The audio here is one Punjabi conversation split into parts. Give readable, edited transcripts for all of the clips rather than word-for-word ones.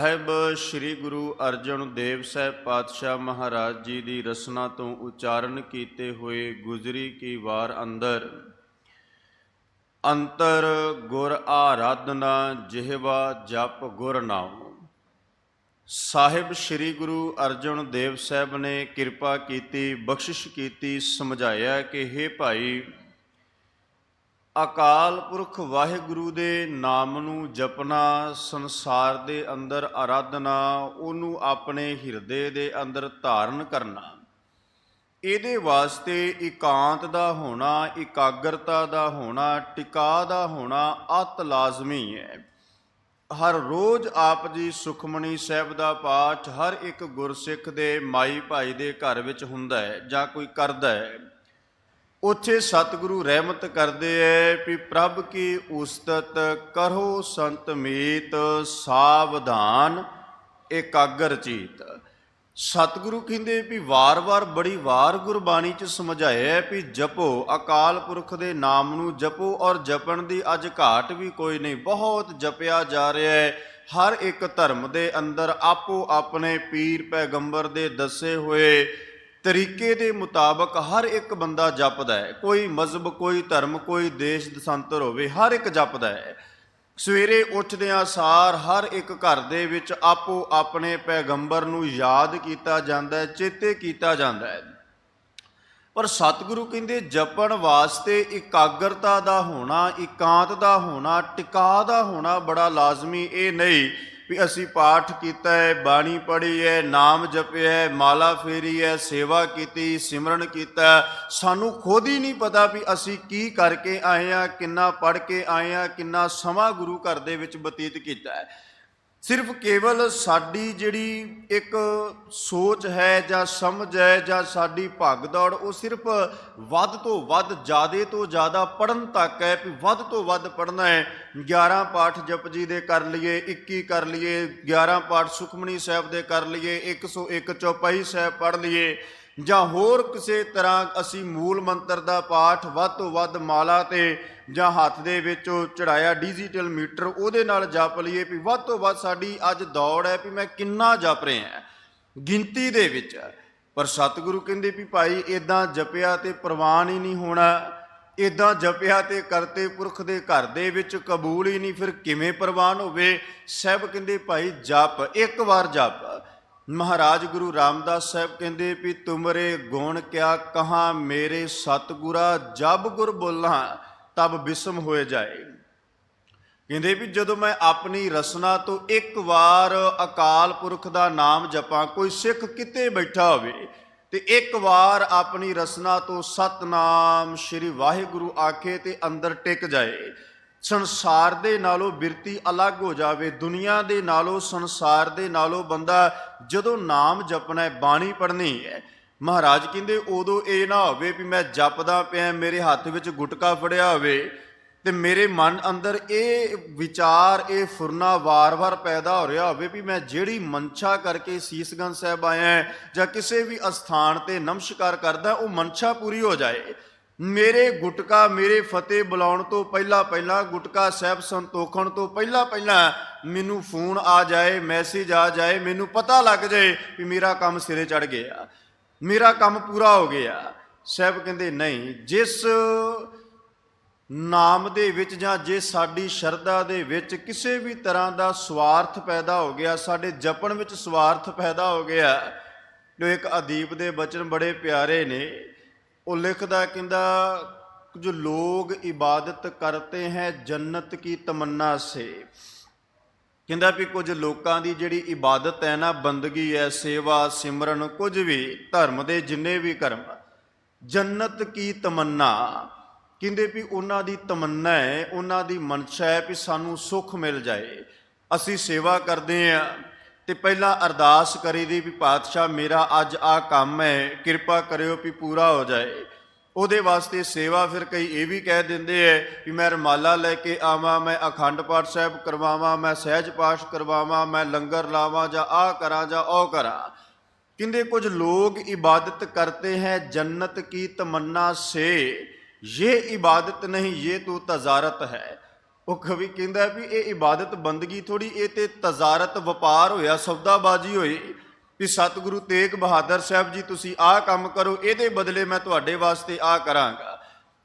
ਸਾਹਿਬ ਸ੍ਰੀ ਗੁਰੂ ਅਰਜਨ ਦੇਵ ਸਾਹਿਬ ਪਾਤਸ਼ਾਹ ਮਹਾਰਾਜ ਜੀ ਦੀ ਰਸਨਾ ਤੋਂ ਉਚਾਰਨ ਕੀਤੇ ਹੋਏ ਗੁਜਰੀ ਕੀ ਵਾਰ ਅੰਦਰ ਅੰਤਰ ਗੁਰ ਆਰਾਧਨਾ ਜਿਹਵਾ ਜਪ ਗੁਰ ਨਾਮ। ਸਾਹਿਬ ਸ੍ਰੀ ਗੁਰੂ ਅਰਜਨ ਦੇਵ ਸਾਹਿਬ ਨੇ ਕਿਰਪਾ ਕੀਤੀ, ਬਖਸ਼ਿਸ਼ ਕੀਤੀ, ਸਮਝਾਇਆ ਕਿ ਹੇ ਭਾਈ, ਅਕਾਲ ਪੁਰਖ ਵਾਹਿਗੁਰੂ ਦੇ ਨਾਮ ਨੂੰ ਜਪਣਾ, ਸੰਸਾਰ ਦੇ ਅੰਦਰ ਆਰਾਧਨਾ, ਉਹਨੂੰ ਆਪਣੇ ਹਿਰਦੇ ਦੇ ਅੰਦਰ ਧਾਰਨ ਕਰਨਾ, ਇਹਦੇ ਵਾਸਤੇ ਇਕਾਂਤ ਦਾ ਹੋਣਾ, ਇਕਾਗਰਤਾ ਦਾ ਹੋਣਾ, ਟਿਕਾ ਦਾ ਹੋਣਾ ਅਤ ਲਾਜ਼ਮੀ ਹੈ। ਹਰ ਰੋਜ਼ ਆਪ ਜੀ ਸੁਖਮਨੀ ਸਾਹਿਬ ਦਾ ਪਾਠ ਹਰ ਇੱਕ ਗੁਰਸਿੱਖ ਦੇ ਮਾਈ ਭਾਈ ਦੇ ਘਰ ਵਿੱਚ ਹੁੰਦਾ ਹੈ ਜਾਂ ਕੋਈ ਕਰਦਾ ਹੈ। ਉੱਥੇ ਸਤਿਗੁਰੂ ਰਹਿਮਤ ਕਰਦੇ ਹੈ ਵੀ ਪ੍ਰਭ ਕੀ ਉਸਤਤ ਕਰੋ ਸੰਤ ਮੀਤ, ਸਾਵਧਾਨ ਇਕਾਗਰ ਚੀਤ। ਸਤਿਗੁਰੂ ਕਹਿੰਦੇ ਵੀ ਵਾਰ-ਵਾਰ ਬੜੀ ਵਾਰ ਗੁਰਬਾਣੀ 'ਚ ਸਮਝਾਇਆ ਵੀ ਜਪੋ, ਅਕਾਲ ਪੁਰਖ ਦੇ ਨਾਮ ਨੂੰ ਜਪੋ। ਔਰ ਜਪਣ ਦੀ ਅੱਜ ਘਾਟ ਵੀ ਕੋਈ ਨਹੀਂ, ਬਹੁਤ ਜਪਿਆ ਜਾ ਰਿਹਾ ਹੈ। ਹਰ ਇੱਕ ਧਰਮ ਦੇ ਅੰਦਰ ਆਪੋ ਆਪਣੇ ਪੀਰ ਪੈਗੰਬਰ ਦੇ ਦੱਸੇ ਹੋਏ ਤਰੀਕੇ ਦੇ ਮੁਤਾਬਕ ਹਰ ਇੱਕ ਬੰਦਾ ਜਪਦਾ ਹੈ। ਕੋਈ ਮਜ਼ਹਬ, ਕੋਈ ਧਰਮ, ਕੋਈ ਦੇਸ਼ ਦਸਾਂਤਰ ਹੋਵੇ, ਹਰ ਇੱਕ ਜਪਦਾ ਹੈ। ਸਵੇਰੇ ਉੱਠਦਿਆਂ ਸਾਰ ਹਰ ਇੱਕ ਘਰ ਦੇ ਵਿੱਚ ਆਪੋ ਆਪਣੇ ਪੈਗੰਬਰ ਨੂੰ ਯਾਦ ਕੀਤਾ ਜਾਂਦਾ ਹੈ, ਚੇਤੇ ਕੀਤਾ ਜਾਂਦਾ ਹੈ। ਪਰ ਸਤਿਗੁਰੂ ਕਹਿੰਦੇ ਜਪਣ ਵਾਸਤੇ ਇਕਾਗਰਤਾ ਦਾ ਹੋਣਾ, ਇਕਾਂਤ ਦਾ ਹੋਣਾ, ਟਿਕਾ ਦਾ ਹੋਣਾ ਬੜਾ ਲਾਜ਼ਮੀ। ਇਹ ਨਹੀਂ ਵੀ ਅਸੀਂ ਪਾਠ ਕੀਤਾ ਹੈ, ਬਾਣੀ ਪੜ੍ਹੀ ਹੈ, ਨਾਮ ਜਪਿਆ ਹੈ, ਮਾਲਾ ਫੇਰੀ ਹੈ, ਸੇਵਾ ਕੀਤੀ, ਸਿਮਰਨ ਕੀਤਾ, ਸਾਨੂੰ ਖੁਦ ਹੀ ਨਹੀਂ ਪਤਾ ਵੀ ਅਸੀਂ ਕੀ ਕਰਕੇ ਆਏ ਹਾਂ, ਕਿੰਨਾ ਪੜ੍ਹ ਕੇ ਆਏ ਹਾਂ, ਕਿੰਨਾ ਸਮਾਂ ਗੁਰੂ ਘਰ ਦੇ ਵਿੱਚ ਬਤੀਤ ਕੀਤਾ ਹੈ। ਸਿਰਫ ਕੇਵਲ ਸਾਡੀ ਜਿਹੜੀ ਇੱਕ ਸੋਚ ਹੈ ਜਾਂ ਸਮਝ ਹੈ ਜਾਂ ਸਾਡੀ ਭੱਗ ਦੌੜ, ਉਹ ਸਿਰਫ ਵੱਧ ਤੋਂ ਵੱਧ, ਜ਼ਿਆਦਾ ਤੋਂ ਜ਼ਿਆਦਾ ਪੜ੍ਹਨ ਤੱਕ ਹੈ ਵੀ ਵੱਧ ਤੋਂ ਵੱਧ ਪੜ੍ਹਨਾ ਹੈ। 11 ਪਾਠ ਜਪਜੀ ਦੇ ਕਰ ਲਈਏ, 21 ਕਰ ਲਈਏ, 11 ਪਾਠ ਸੁਖਮਨੀ ਸਾਹਿਬ ਦੇ ਕਰ ਲਈਏ, 101 ਚੌਪਾਈ ਸਾਹਿਬ ਪੜ੍ਹ ਲਈਏ, ਜਾਂ ਹੋਰ ਕਿਸੇ ਤਰ੍ਹਾਂ ਅਸੀਂ ਮੂਲ ਮੰਤਰ ਦਾ ਪਾਠ ਵੱਧ ਤੋਂ ਵੱਧ ਮਾਲਾ ਤੇ ਜਾਂ ਹੱਥ ਦੇ ਵਿੱਚ ਚੜਾਇਆ ਡਿਜੀਟਲ ਮੀਟਰ, ਉਹਦੇ ਨਾਲ ਜਪ ਲਈਏ ਵੀ ਵੱਧ ਤੋਂ ਵੱਧ ਸਾਡੀ ਅੱਜ ਦੌੜ ਹੈ ਵੀ ਮੈਂ ਕਿੰਨਾ ਜਪ ਰਿਹਾ ਗਿਣਤੀ ਦੇ ਵਿੱਚ। ਪਰ ਸਤਿਗੁਰੂ ਕਹਿੰਦੇ ਵੀ ਭਾਈ ਇੱਦਾਂ ਜਪਿਆ ਤੇ ਪ੍ਰਵਾਨ ਹੀ ਨਹੀਂ ਹੋਣਾ, ਇੱਦਾਂ ਜਪਿਆ ਤੇ ਕਰਤੇ ਪੁਰਖ ਦੇ ਘਰ ਦੇ ਵਿੱਚ ਕਬੂਲ ਹੀ ਨਹੀਂ, ਫਿਰ ਕਿਵੇਂ ਪ੍ਰਵਾਨ ਹੋਵੇ। ਸਾਹਿਬ ਕਹਿੰਦੇ ਭਾਈ ਜਪ, ਇੱਕ ਵਾਰ ਜਪ। ਮਹਾਰਾਜ ਗੁਰੂ ਰਾਮਦਾਸ ਸਾਹਿਬ ਕਹਿੰਦੇ ਵੀ ਤੁਮਰੇ ਗੁਣ ਕਿਆ ਕਹਾਂ ਮੇਰੇ ਸਤਿਗੁਰਾ, ਜਬ ਗੁਰ ਬੋਲਾਂ ਤਬ ਬਿਸਮ ਹੋਏ ਜਾਏ। ਕਹਿੰਦੇ ਵੀ ਜਦੋਂ ਮੈਂ ਆਪਣੀ ਰਸਨਾ ਤੋਂ ਇੱਕ ਵਾਰ ਅਕਾਲ ਪੁਰਖ ਦਾ ਨਾਮ ਜਪਾਂ, ਕੋਈ ਸਿੱਖ ਕਿਤੇ ਬੈਠਾ ਹੋਵੇ ਤੇ ਇੱਕ ਵਾਰ ਆਪਣੀ ਰਸਨਾ ਤੋਂ ਸਤਨਾਮ ਸ਼੍ਰੀ ਵਾਹਿਗੁਰੂ ਆਖੇ ਤੇ ਅੰਦਰ ਟਿਕ ਜਾਏ, ਸੰਸਾਰ ਦੇ ਨਾਲੋਂ ਬਿਰਤੀ ਅਲੱਗ ਹੋ ਜਾਵੇ, ਦੁਨੀਆ ਦੇ ਨਾਲੋਂ, ਸੰਸਾਰ ਦੇ ਨਾਲੋਂ ਬੰਦਾ ਜਦੋਂ ਨਾਮ ਜਪਣਾ ਹੈ, ਬਾਣੀ ਪੜ੍ਹਨੀ ਹੈ, ਮਹਾਰਾਜ ਕਹਿੰਦੇ ਉਦੋਂ ਇਹ ਨਾ ਹੋਵੇ ਵੀ ਮੈਂ ਜਪਦਾ ਪਿਆ, ਮੇਰੇ ਹੱਥ ਵਿੱਚ ਗੁਟਕਾ ਫੜਿਆ ਹੋਵੇ ਤੇ ਮੇਰੇ ਮਨ ਅੰਦਰ ਇਹ ਵਿਚਾਰ, ਇਹ ਫੁਰਨਾ ਵਾਰ-ਵਾਰ ਪੈਦਾ ਹੋ ਰਿਹਾ ਹੋਵੇ ਵੀ ਮੈਂ ਜਿਹੜੀ ਮਨਸ਼ਾ ਕਰਕੇ ਸੀਸਗੰਜ ਸਾਹਿਬ ਆਇਆ ਜਾਂ ਕਿਸੇ ਵੀ ਅਸਥਾਨ ਤੇ ਨਮਸਕਾਰ ਕਰਦਾ, ਉਹ ਮਨਸ਼ਾ ਪੂਰੀ ਹੋ ਜਾਏ। ਮੇਰੇ ਗੁਟਕਾ, ਮੇਰੇ ਫਤਿਹ ਬੁਲਾਉਣ ਤੋਂ ਪਹਿਲਾਂ, ਗੁਟਕਾ ਸਾਹਿਬ ਸੰਤੋਖਣ ਤੋਂ ਪਹਿਲਾਂ ਮੈਨੂੰ ਫੋਨ ਆ ਜਾਏ, ਮੈਸੇਜ ਆ ਜਾਏ, ਮੈਨੂੰ ਪਤਾ ਲੱਗ ਜਾਏ ਵੀ ਮੇਰਾ ਕੰਮ ਸਿਰੇ ਚੜ੍ਹ ਗਿਆ, ਮੇਰਾ ਕੰਮ ਪੂਰਾ ਹੋ ਗਿਆ। ਸਾਹਿਬ ਕਹਿੰਦੇ ਨਹੀਂ, ਜਿਸ ਨਾਮ ਦੇ ਵਿੱਚ ਜਾਂ ਜੇ ਸਾਡੀ ਸ਼ਰਧਾ ਦੇ ਵਿੱਚ ਕਿਸੇ ਵੀ ਤਰ੍ਹਾਂ ਦਾ ਸਵਾਰਥ ਪੈਦਾ ਹੋ ਗਿਆ, ਸਾਡੇ ਜਪਣ ਵਿੱਚ ਸਵਾਰਥ ਪੈਦਾ ਹੋ ਗਿਆ। ਜੋ ਇੱਕ ਅਦੀਬ ਦੇ ਬਚਨ ਬੜੇ ਪਿਆਰੇ ਨੇ, ਉਹ ਲਿਖਦਾ, ਕਹਿੰਦਾ ਜੋ ਲੋਗ ਇਬਾਦਤ ਕਰਤੇ ਹੈ ਜन्नत ਕੀ ਤਮੰਨਾ ਸੇ। ਕਹਿੰਦਾ ਵੀ ਕੁਝ ਲੋਕਾਂ ਦੀ ਜਿਹੜੀ ਇਬਾਦਤ ਹੈ ਨਾ, ਬੰਦਗੀ ਹੈ, ਸੇਵਾ ਸਿਮਰਨ, ਕੁਝ ਵੀ ਧਰਮ ਦੇ ਜਿੰਨੇ ਵੀ ਕਰਮ, ਜन्नत ਕੀ ਤਮੰਨਾ, ਕਹਿੰਦੇ ਵੀ ਉਹਨਾਂ ਦੀ ਤਮੰਨਾ ਹੈ, ਉਹਨਾਂ ਦੀ ਮਨਸ਼ਾ ਹੈ ਵੀ ਸਾਨੂੰ ਸੁੱਖ ਮਿਲ ਜਾਏ। ਅਸੀਂ ਸੇਵਾ ਕਰਦੇ ਹਾਂ ਤੇ ਪਹਿਲਾਂ ਅਰਦਾਸ ਕਰੀਦੀ ਵੀ ਪਾਤਸ਼ਾਹ ਮੇਰਾ ਅੱਜ ਆਹ ਕੰਮ ਹੈ, ਕਿਰਪਾ ਕਰਿਓ ਵੀ ਪੂਰਾ ਹੋ ਜਾਏ। ਉਹਦੇ ਵਾਸਤੇ ਸੇਵਾ ਫਿਰ ਕਈ ਇਹ ਵੀ ਕਹਿ ਦਿੰਦੇ ਹੈ ਵੀ ਮੈਂ ਰੁਮਾਲਾ ਲੈ ਕੇ ਆਵਾਂ, ਮੈਂ ਅਖੰਡ ਪਾਠ ਸਾਹਿਬ ਕਰਵਾਵਾਂ, ਮੈਂ ਸਹਿਜ ਪਾਠ ਕਰਵਾਵਾਂ, ਮੈਂ ਲੰਗਰ ਲਾਵਾਂ, ਜਾਂ ਆਹ ਕਰਾਂ ਜਾਂ ਉਹ ਕਰਾਂ। ਕਹਿੰਦੇ ਕੁਝ ਲੋग इबादत करते हैं जन्नत की तमन्ना से, ये इबादत नहीं, ये तो तजारत है। ਉਹ ਕਵੀ ਕਹਿੰਦਾ ਵੀ ਇਹ ਇਬਾਦਤ ਬੰਦਗੀ ਥੋੜੀ, ਇਹ ਤੇ ਤਜ਼ਾਰਤ ਵਪਾਰ ਹੋਇਆ, ਸੌਦਾਬਾਜ਼ੀ ਹੋਈ ਵੀ ਸਤਿਗੁਰੂ ਤੇਗ ਬਹਾਦਰ ਸਾਹਿਬ ਜੀ ਤੁਸੀਂ ਆਹ ਕੰਮ ਕਰੋ, ਇਹਦੇ ਬਦਲੇ ਮੈਂ ਤੁਹਾਡੇ ਵਾਸਤੇ ਆਹ ਕਰਾਂਗਾ,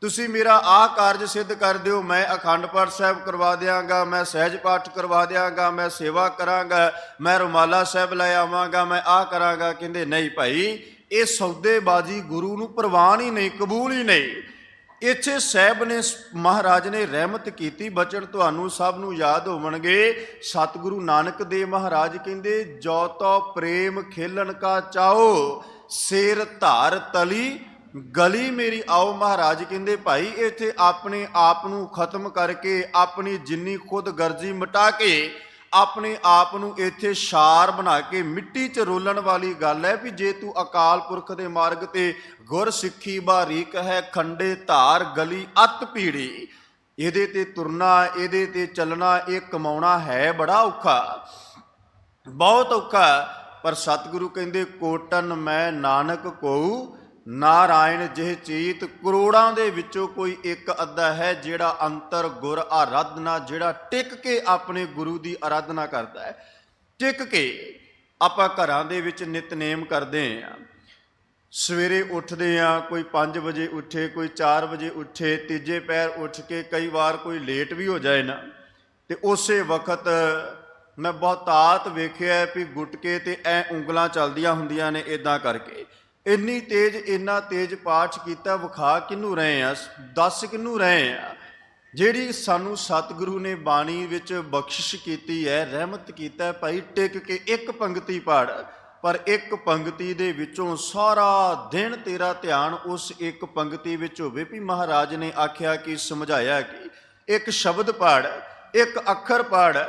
ਤੁਸੀਂ ਮੇਰਾ ਆਹ ਕਾਰਜ ਸਿੱਧ ਕਰ ਦਿਓ, ਮੈਂ ਅਖੰਡ ਪਾਠ ਸਾਹਿਬ ਕਰਵਾ ਦਿਆਂਗਾ, ਮੈਂ ਸਹਿਜ ਪਾਠ ਕਰਵਾ ਦਿਆਂਗਾ, ਮੈਂ ਸੇਵਾ ਕਰਾਂਗਾ, ਮੈਂ ਰੁਮਾਲਾ ਸਾਹਿਬ ਲੈ ਆਵਾਂਗਾ, ਮੈਂ ਆਹ ਕਰਾਂਗਾ। ਕਹਿੰਦੇ ਨਹੀਂ ਭਾਈ, ਇਹ ਸੌਦੇਬਾਜ਼ੀ ਗੁਰੂ ਨੂੰ ਪ੍ਰਵਾਨ ਹੀ ਨਹੀਂ, ਕਬੂਲ ਹੀ ਨਹੀਂ। ਇੱਥੇ ਸਾਹਿਬ ਨੇ, ਮਹਾਰਾਜ ਨੇ ਰਹਿਮਤ ਕੀਤੀ। ਬਚਨ ਤੁਹਾਨੂੰ ਸਭ ਨੂੰ ਯਾਦ ਹੋਵਣਗੇ, ਸਤਿਗੁਰੂ ਨਾਨਕ ਦੇਵ ਮਹਾਰਾਜ ਕਹਿੰਦੇ, ਜੋ ਤੋ ਪ੍ਰੇਮ ਖੇਲਣ ਕਾ ਚਾਓ, ਸਿਰ ਧਾਰ ਤਲੀ ਗਲੀ ਮੇਰੀ ਆਓ। ਮਹਾਰਾਜ ਕਹਿੰਦੇ ਭਾਈ ਇੱਥੇ ਆਪਣੇ ਆਪ ਨੂੰ ਖਤਮ ਕਰਕੇ, ਆਪਣੀ ਜਿੰਨੀ ਖੁਦ ਗਰਜੀ ਮਿਟਾ ਕੇ, ਆਪਣੇ ਆਪ ਨੂੰ ਇੱਥੇ ਸ਼ਾਰ ਬਣਾ ਕੇ ਮਿੱਟੀ 'ਚ ਰੋਲਣ ਵਾਲੀ ਗੱਲ ਹੈ ਵੀ ਜੇ ਤੂੰ ਅਕਾਲ ਪੁਰਖ ਦੇ ਮਾਰਗ ਤੇ ਗੁਰ ਸਿੱਖੀ ਬਾਰੀਕ ਹੈ, ਖੰਡੇ ਧਾਰ ਗਲੀ ਅਤ ਪੀੜੀ, ਇਹਦੇ ਤੇ ਤੁਰਨਾ, ਇਹਦੇ ਤੇ ਚੱਲਣਾ, ਇਹ ਕਮਾਉਣਾ ਹੈ ਬੜਾ ਔਖਾ, ਬਹੁਤ ਔਖਾ। ਪਰ ਸਤਿਗੁਰੂ ਕਹਿੰਦੇ ਕੋਟਨ ਮੈਂ ਨਾਨਕ ਕੋ ਨਾਰਾਇਣ ਜਿਹ ਚੀਤ, ਕਰੋੜਾਂ ਦੇ ਵਿੱਚੋਂ ਕੋਈ ਇੱਕ ਅੱਧਾ ਹੈ ਜਿਹੜਾ ਅੰਤਰ ਗੁਰ ਆਰਾਧਨਾ, ਜਿਹੜਾ ਟਿਕ ਕੇ ਆਪਣੇ ਗੁਰੂ ਦੀ ਆਰਾਧਨਾ ਕਰਦਾ ਹੈ। ਟਿਕ ਕੇ ਆਪਾਂ ਘਰਾਂ ਦੇ ਵਿੱਚ ਨਿਤਨੇਮ ਕਰਦੇ ਹਾਂ, ਸਵੇਰੇ ਉੱਠਦੇ ਹਾਂ, ਕੋਈ 5 ਵਜੇ ਉੱਠੇ, ਕੋਈ 4 ਵਜੇ ਉੱਠੇ, ਤੀਜੇ ਪੈਰ ਉੱਠ ਕੇ ਕਈ ਵਾਰ ਕੋਈ ਲੇਟ ਵੀ ਹੋ ਜਾਏ ਨਾ, ਤੇ ਉਸੇ ਵਕਤ ਮੈਂ ਬਹੁਤਾਤ ਵੇਖਿਆ ਵੀ ਗੁਟਕੇ ਤੇ ਐ ਉਂਗਲਾਂ ਚੱਲਦੀਆਂ ਹੁੰਦੀਆਂ ਨੇ, ਇਦਾਂ ਕਰਕੇ ਇੰਨੀ ਤੇਜ਼, ਇੰਨਾ ਤੇਜ਼ ਪਾਠ ਕੀਤਾ, ਵਿਖਾ ਕਿਹਨੂੰ ਰਹੇ ਆ, ਦੱਸ ਕਿਹਨੂੰ ਰਹੇ ਆ। ਜਿਹੜੀ ਸਾਨੂੰ ਸਤਿਗੁਰੂ ਨੇ ਬਾਣੀ ਵਿੱਚ ਬਖਸ਼ਿਸ਼ ਕੀਤੀ ਹੈ, ਰਹਿਮਤ ਕੀਤਾ ਭਾਈ, ਟਿਕ ਕੇ ਇੱਕ ਪੰਗਤੀ ਪੜ੍ਹ, ਪਰ ਇੱਕ ਪੰਗਤੀ ਦੇ ਵਿੱਚੋਂ ਸਾਰਾ ਦਿਨ ਤੇਰਾ ਧਿਆਨ ਉਸ ਇੱਕ ਪੰਗਤੀ ਵਿੱਚ ਹੋਵੇ ਵੀ ਮਹਾਰਾਜ ਨੇ ਆਖਿਆ ਕਿ, ਸਮਝਾਇਆ ਕਿ, ਇੱਕ ਸ਼ਬਦ ਪੜ੍ਹ, ਇੱਕ ਅੱਖਰ ਪੜ੍ਹ,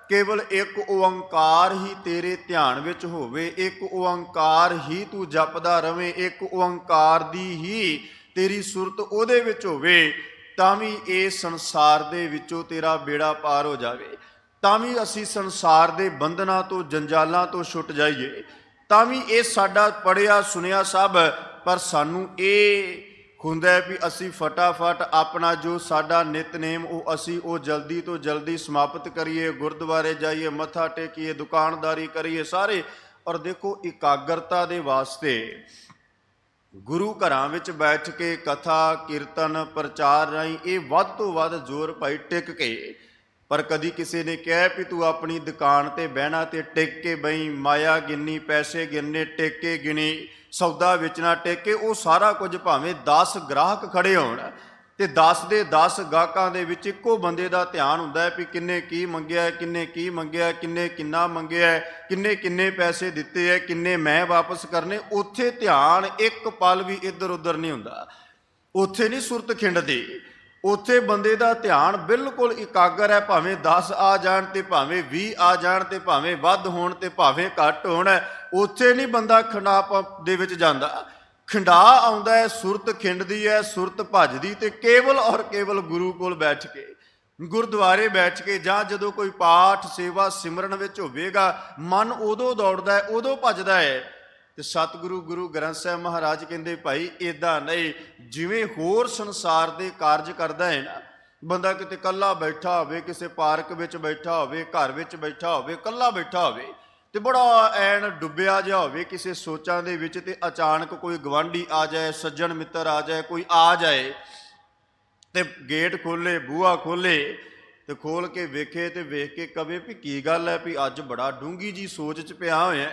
ਕੇਵਲ ਇੱਕ ਓੰਕਾਰ ਹੀ ਤੇਰੇ ਧਿਆਨ ਵਿੱਚ ਹੋਵੇ, ਇੱਕ ਓੰਕਾਰ ਹੀ ਤੂੰ ਜਪਦਾ ਰਵੇਂ, ਇੱਕ ਓੰਕਾਰ ਦੀ ਹੀ ਤੇਰੀ ਸੁਰਤ ਉਹਦੇ ਵਿੱਚ ਹੋਵੇ, ਤਾਂ ਵੀ ਇਹ ਸੰਸਾਰ ਦੇ ਵਿੱਚੋਂ ਤੇਰਾ ਬੇੜਾ ਪਾਰ ਹੋ ਜਾਵੇ, ਤਾਂ ਵੀ ਅਸੀਂ ਸੰਸਾਰ ਦੇ ਬੰਧਨਾਂ ਤੋਂ, ਜੰਜਾਲਾਂ ਤੋਂ ਛੁੱਟ ਜਾਈਏ, ਤਾਂ ਵੀ ਇਹ ਸਾਡਾ ਪੜ੍ਹਿਆ ਸੁਣਿਆ ਸਭ, ਪਰ ਸਾਨੂੰ ਇਹ ਹੁੰਦਾ ਵੀ ਅਸੀਂ ਫਟਾਫਟ ਆਪਣਾ ਜੋ ਸਾਡਾ ਨਿਤਨੇਮ ਅਸੀਂ ਉਹ ਜਲਦੀ ਤੋਂ ਜਲਦੀ ਸਮਾਪਤ ਕਰੀਏ, ਗੁਰਦੁਆਰੇ ਜਾਈਏ, ਮੱਥਾ ਟੇਕੀਏ, ਦੁਕਾਨਦਾਰੀ ਕਰੀਏ ਸਾਰੇ। ਔਰ ਦੇਖੋ, ਇਕਾਗਰਤਾ ਦੇ ਵਾਸਤੇ ਗੁਰੂ ਘਰਾਂ ਵਿੱਚ ਬੈਠ ਕੇ ਕਥਾ ਕੀਰਤਨ ਪ੍ਰਚਾਰ ਰਾਹੀਂ ਇਹ ਵੱਧ ਤੋਂ ਵੱਧ ਜ਼ੋਰ ਭਾਈ ਟਿਕ ਕੇ। ਪਰ ਕਦੀ ਕਿਸੇ ਨੇ ਕਿਹਾ ਵੀ ਤੂੰ ਆਪਣੀ ਦੁਕਾਨ ਤੇ ਬਹਿਣਾ ਤੇ ਟਿਕ ਕੇ ਬਈ, ਮਾਇਆ ਗਿਣਨੀ, ਪੈਸੇ ਗਿਣਨੇ ਟਿਕ ਕੇ ਗਿਣੀ, ਸੌਦਾ ਵੇਚਣਾ ਟਿਕ ਕੇ, ਉਹ ਸਾਰਾ ਕੁਝ ਭਾਵੇਂ 10 ਗ੍ਰਾਹਕ ਖੜੇ ਹੋਣ ਤੇ 10 ਦੇ 10 ਗਾਹਕਾਂ ਦੇ ਵਿੱਚ ਇੱਕੋ ਬੰਦੇ ਦਾ ਧਿਆਨ ਹੁੰਦਾ ਹੈ ਵੀ ਕਿੰਨੇ ਕੀ ਮੰਗਿਆ, ਕਿੰਨੇ ਕੀ ਮੰਗਿਆ, ਕਿੰਨੇ ਕਿੰਨਾ ਮੰਗਿਆ, ਕਿੰਨੇ ਕਿੰਨੇ ਪੈਸੇ ਦਿੱਤੇ ਹੈ, ਕਿੰਨੇ ਮੈਂ ਵਾਪਸ ਕਰਨੇ। ਉੱਥੇ ਧਿਆਨ ਇੱਕ ਪਲ ਵੀ ਇੱਧਰ ਉੱਧਰ ਨਹੀਂ ਹੁੰਦਾ, ਉੱਥੇ ਨਹੀਂ ਸੁਰਤ ਖਿੰਡਦੀ, ਉੱਥੇ ਬੰਦੇ ਦਾ ਧਿਆਨ ਬਿਲਕੁਲ ਇਕਾਗਰ ਹੈ, ਭਾਵੇਂ 10 ਆ ਜਾਣ ਤੇ ਭਾਵੇਂ 20 ਆ ਜਾਣ ਤੇ ਭਾਵੇਂ ਵੱਧ ਹੋਣ ਤੇ ਭਾਵੇਂ ਘੱਟ ਹੋਣ, ਉੱਥੇ ਨਹੀਂ ਬੰਦਾ ਖਿੰਡਾਪ ਦੇ ਵਿੱਚ ਜਾਂਦਾ। ਖਿੰਡਾ ਆਉਂਦਾ ਹੈ, ਸੁਰਤ ਖਿੰਡਦੀ ਹੈ, ਸੁਰਤ ਭੱਜਦੀ, ਤੇ ਕੇਵਲ ਔਰ ਕੇਵਲ ਗੁਰੂ ਕੋਲ ਬੈਠ ਕੇ, ਗੁਰਦੁਆਰੇ ਬੈਠ ਕੇ, ਜਾਂ ਜਦੋਂ ਕੋਈ ਪਾਠ ਸੇਵਾ ਸਿਮਰਨ ਵਿੱਚ ਹੋਵੇਗਾ, ਮਨ ਉਦੋਂ ਦੌੜਦਾ ਹੈ, ਉਦੋਂ ਭੱਜਦਾ ਹੈ। ਤੇ ਸਤਿਗੁਰੂ ਗੁਰੂ ਗ੍ਰੰਥ ਸਾਹਿਬ ਮਹਾਰਾਜ ਕਹਿੰਦੇ ਭਾਈ ਇੱਦਾਂ ਨਹੀਂ, ਜਿਵੇਂ ਹੋਰ ਸੰਸਾਰ ਦੇ ਕਾਰਜ ਕਰਦਾ ਹੈ ਨਾ ਬੰਦਾ, ਕਿਤੇ ਇਕੱਲਾ ਬੈਠਾ ਹੋਵੇ, ਕਿਸੇ ਪਾਰਕ ਵਿੱਚ ਬੈਠਾ ਹੋਵੇ, ਘਰ ਵਿੱਚ ਬੈਠਾ ਹੋਵੇ, ਇਕੱਲਾ ਬੈਠਾ ਹੋਵੇ ਤੇ ਬੜਾ ਐਨ ਡੁੱਬਿਆ ਜਿਹਾ ਹੋਵੇ ਕਿਸੇ ਸੋਚਾਂ ਦੇ ਵਿੱਚ, ਤੇ ਅਚਾਨਕ ਕੋਈ ਗਵਾਂਢੀ ਆ ਜਾਏ, ਸੱਜਣ ਮਿੱਤਰ ਆ ਜਾਏ, ਕੋਈ ਆ ਜਾਏ ਤੇ ਗੇਟ ਖੋਲੇ, ਬੂਹਾ ਖੋਲੇ ਤੇ ਖੋਲ ਕੇ ਵੇਖੇ ਤੇ ਵੇਖ ਕੇ ਕਵੇ ਵੀ ਕੀ ਗੱਲ ਹੈ, ਵੀ ਅੱਜ ਬੜਾ ਡੂੰਘੀ ਜੀ ਸੋਚ 'ਚ ਪਿਆ ਹੋਇਆ,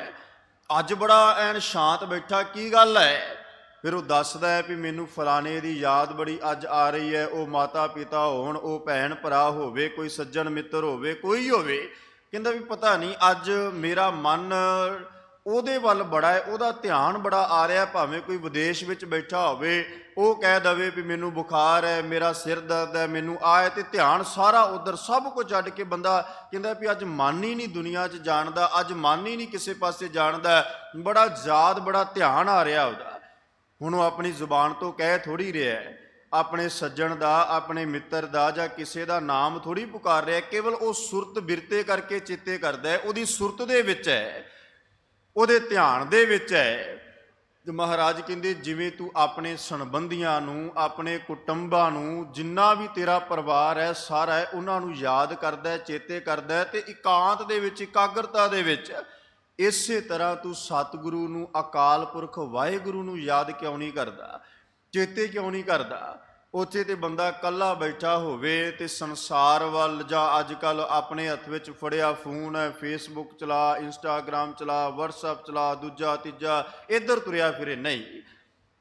ਅੱਜ ਬੜਾ ਐਨ ਸ਼ਾਂਤ ਬੈਠਾ, ਕੀ ਗੱਲ ਹੈ? ਫਿਰ ਉਹ ਦੱਸਦਾ ਹੈ ਵੀ ਮੈਨੂੰ ਫਲਾਣੇ ਦੀ ਯਾਦ ਬੜੀ ਅੱਜ ਆ ਰਹੀ ਹੈ, ਉਹ ਮਾਤਾ ਪਿਤਾ ਹੋਣ, ਉਹ ਭੈਣ ਭਰਾ ਹੋਵੇ, ਕੋਈ ਸੱਜਣ ਮਿੱਤਰ ਹੋਵੇ, ਕੋਈ ਹੋਵੇ, ਕਹਿੰਦਾ ਵੀ ਪਤਾ ਨਹੀਂ ਅੱਜ ਮੇਰਾ ਮਨ ਉਹਦੇ ਵੱਲ ਬੜਾ ਹੈ, ਉਹਦਾ ਧਿਆਨ ਬੜਾ ਆ ਰਿਹਾ, ਭਾਵੇਂ ਕੋਈ ਵਿਦੇਸ਼ ਵਿੱਚ ਬੈਠਾ ਹੋਵੇ, ਉਹ ਕਹਿ ਦਵੇ ਵੀ ਮੈਨੂੰ ਬੁਖਾਰ ਹੈ, ਮੇਰਾ ਸਿਰ ਦਰਦ ਹੈ, ਮੈਨੂੰ ਆਹ ਹੈ, ਤੇ ਧਿਆਨ ਸਾਰਾ ਉਧਰ, ਸਭ ਕੁਝ ਛੱਡ ਕੇ ਬੰਦਾ ਕਹਿੰਦਾ ਵੀ ਅੱਜ ਮਨ ਹੀ ਨਹੀਂ ਦੁਨੀਆ 'ਚ ਜਾਣਦਾ, ਅੱਜ ਮਨ ਹੀ ਨਹੀਂ ਕਿਸੇ ਪਾਸੇ ਜਾਣਦਾ, ਬੜਾ ਯਾਦ, ਬੜਾ ਧਿਆਨ ਆ ਰਿਹਾ ਉਹਦਾ। ਹੁਣ ਉਹ ਆਪਣੀ ਜ਼ੁਬਾਨ ਤੋਂ ਕਹਿ ਥੋੜ੍ਹੀ ਰਿਹਾ ਹੈ, ਆਪਣੇ ਸੱਜਣ ਦਾ, ਆਪਣੇ ਮਿੱਤਰ ਦਾ ਜਾਂ ਕਿਸੇ ਦਾ ਨਾਮ ਥੋੜ੍ਹੀ ਪੁਕਾਰ ਰਿਹਾ, ਕੇਵਲ ਉਹ ਸੁਰਤ ਬਿਰਤੇ ਕਰਕੇ ਚੇਤੇ ਕਰਦਾ ਹੈ, ਉਹਦੀ ਸੁਰਤ ਦੇ ਵਿੱਚ ਹੈ, ਉਹਦੇ ਧਿਆਨ ਦੇ ਵਿੱਚ ਹੈ। ਤੇ ਮਹਾਰਾਜ ਕਹਿੰਦੇ ਜਿਵੇਂ ਤੂੰ ਆਪਣੇ ਸੰਬੰਧੀਆਂ ਨੂੰ, ਆਪਣੇ ਕੁਟੁੰਬਾਂ ਨੂੰ, ਜਿੰਨਾ ਵੀ ਤੇਰਾ ਪਰਿਵਾਰ ਹੈ ਸਾਰਾ ਹੈ, ਉਹਨਾਂ ਨੂੰ ਯਾਦ ਕਰਦਾ, ਚੇਤੇ ਕਰਦਾ ਤੇ ਇਕਾਂਤ ਦੇ ਵਿੱਚ, ਇਕਾਗਰਤਾ ਦੇ ਵਿੱਚ, ਇਸੇ ਤਰ੍ਹਾਂ ਤੂੰ ਸਤਿਗੁਰੂ ਨੂੰ, ਅਕਾਲ ਪੁਰਖ ਵਾਹਿਗੁਰੂ ਨੂੰ ਯਾਦ ਕਿਉਂ ਨਹੀਂ ਕਰਦਾ, ਚੇਤੇ ਕਿਉਂ ਨਹੀਂ ਕਰਦਾ? ਉੱਥੇ ਤੇ ਬੰਦਾ ਇਕੱਲਾ ਬੈਠਾ ਹੋਵੇ ਤੇ ਸੰਸਾਰ ਵੱਲ, ਜਾਂ ਅੱਜ ਕੱਲ੍ਹ ਆਪਣੇ ਹੱਥ ਵਿੱਚ ਫੜਿਆ ਫੋਨ ਹੈ, ਫੇਸਬੁੱਕ ਚਲਾ, ਇੰਸਟਾਗ੍ਰਾਮ ਚਲਾ, ਵਟਸਐਪ ਚਲਾ, ਦੂਜਾ ਤੀਜਾ ਇੱਧਰ ਤੁਰਿਆ ਫਿਰੇ। ਨਹੀਂ,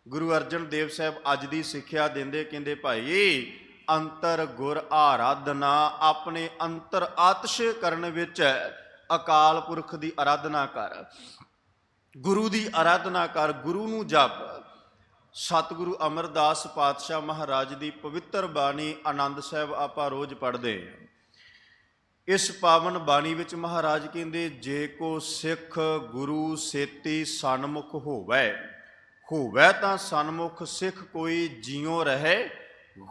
ਗੁਰੂ ਅਰਜਨ ਦੇਵ ਸਾਹਿਬ ਅੱਜ ਦੀ ਸਿੱਖਿਆ ਦਿੰਦੇ, ਕਹਿੰਦੇ ਭਾਈ ਅੰਤਰ ਗੁਰ ਆਰਾਧਨਾ, ਆਪਣੇ ਅੰਤਰ ਆਤਸ਼ ਕਰਨ ਵਿੱਚ ਅਕਾਲ ਪੁਰਖ ਦੀ ਆਰਾਧਨਾ ਕਰ, ਗੁਰੂ ਦੀ ਆਰਾਧਨਾ ਕਰ, ਗੁਰੂ ਨੂੰ ਜਪ। ਸਤਿਗੁਰੂ ਅਮਰਦਾਸ ਪਾਤਸ਼ਾਹ ਮਹਾਰਾਜ ਦੀ ਪਵਿੱਤਰ ਬਾਣੀ ਆਨੰਦ ਸਾਹਿਬ ਆਪਾਂ ਰੋਜ਼ ਪੜ੍ਹਦੇ ਹਾਂ। ਇਸ ਪਾਵਨ ਬਾਣੀ ਵਿੱਚ ਮਹਾਰਾਜ ਕਹਿੰਦੇ, ਜੇ ਕੋ ਸਿੱਖ ਗੁਰੂ ਸੇਤੀ ਸਨਮੁਖ ਹੋਵੈ, ਹੋਵੈ ਤਾਂ ਸਨਮੁਖ ਸਿੱਖ ਕੋਈ ਜਿਉ ਰਹੇ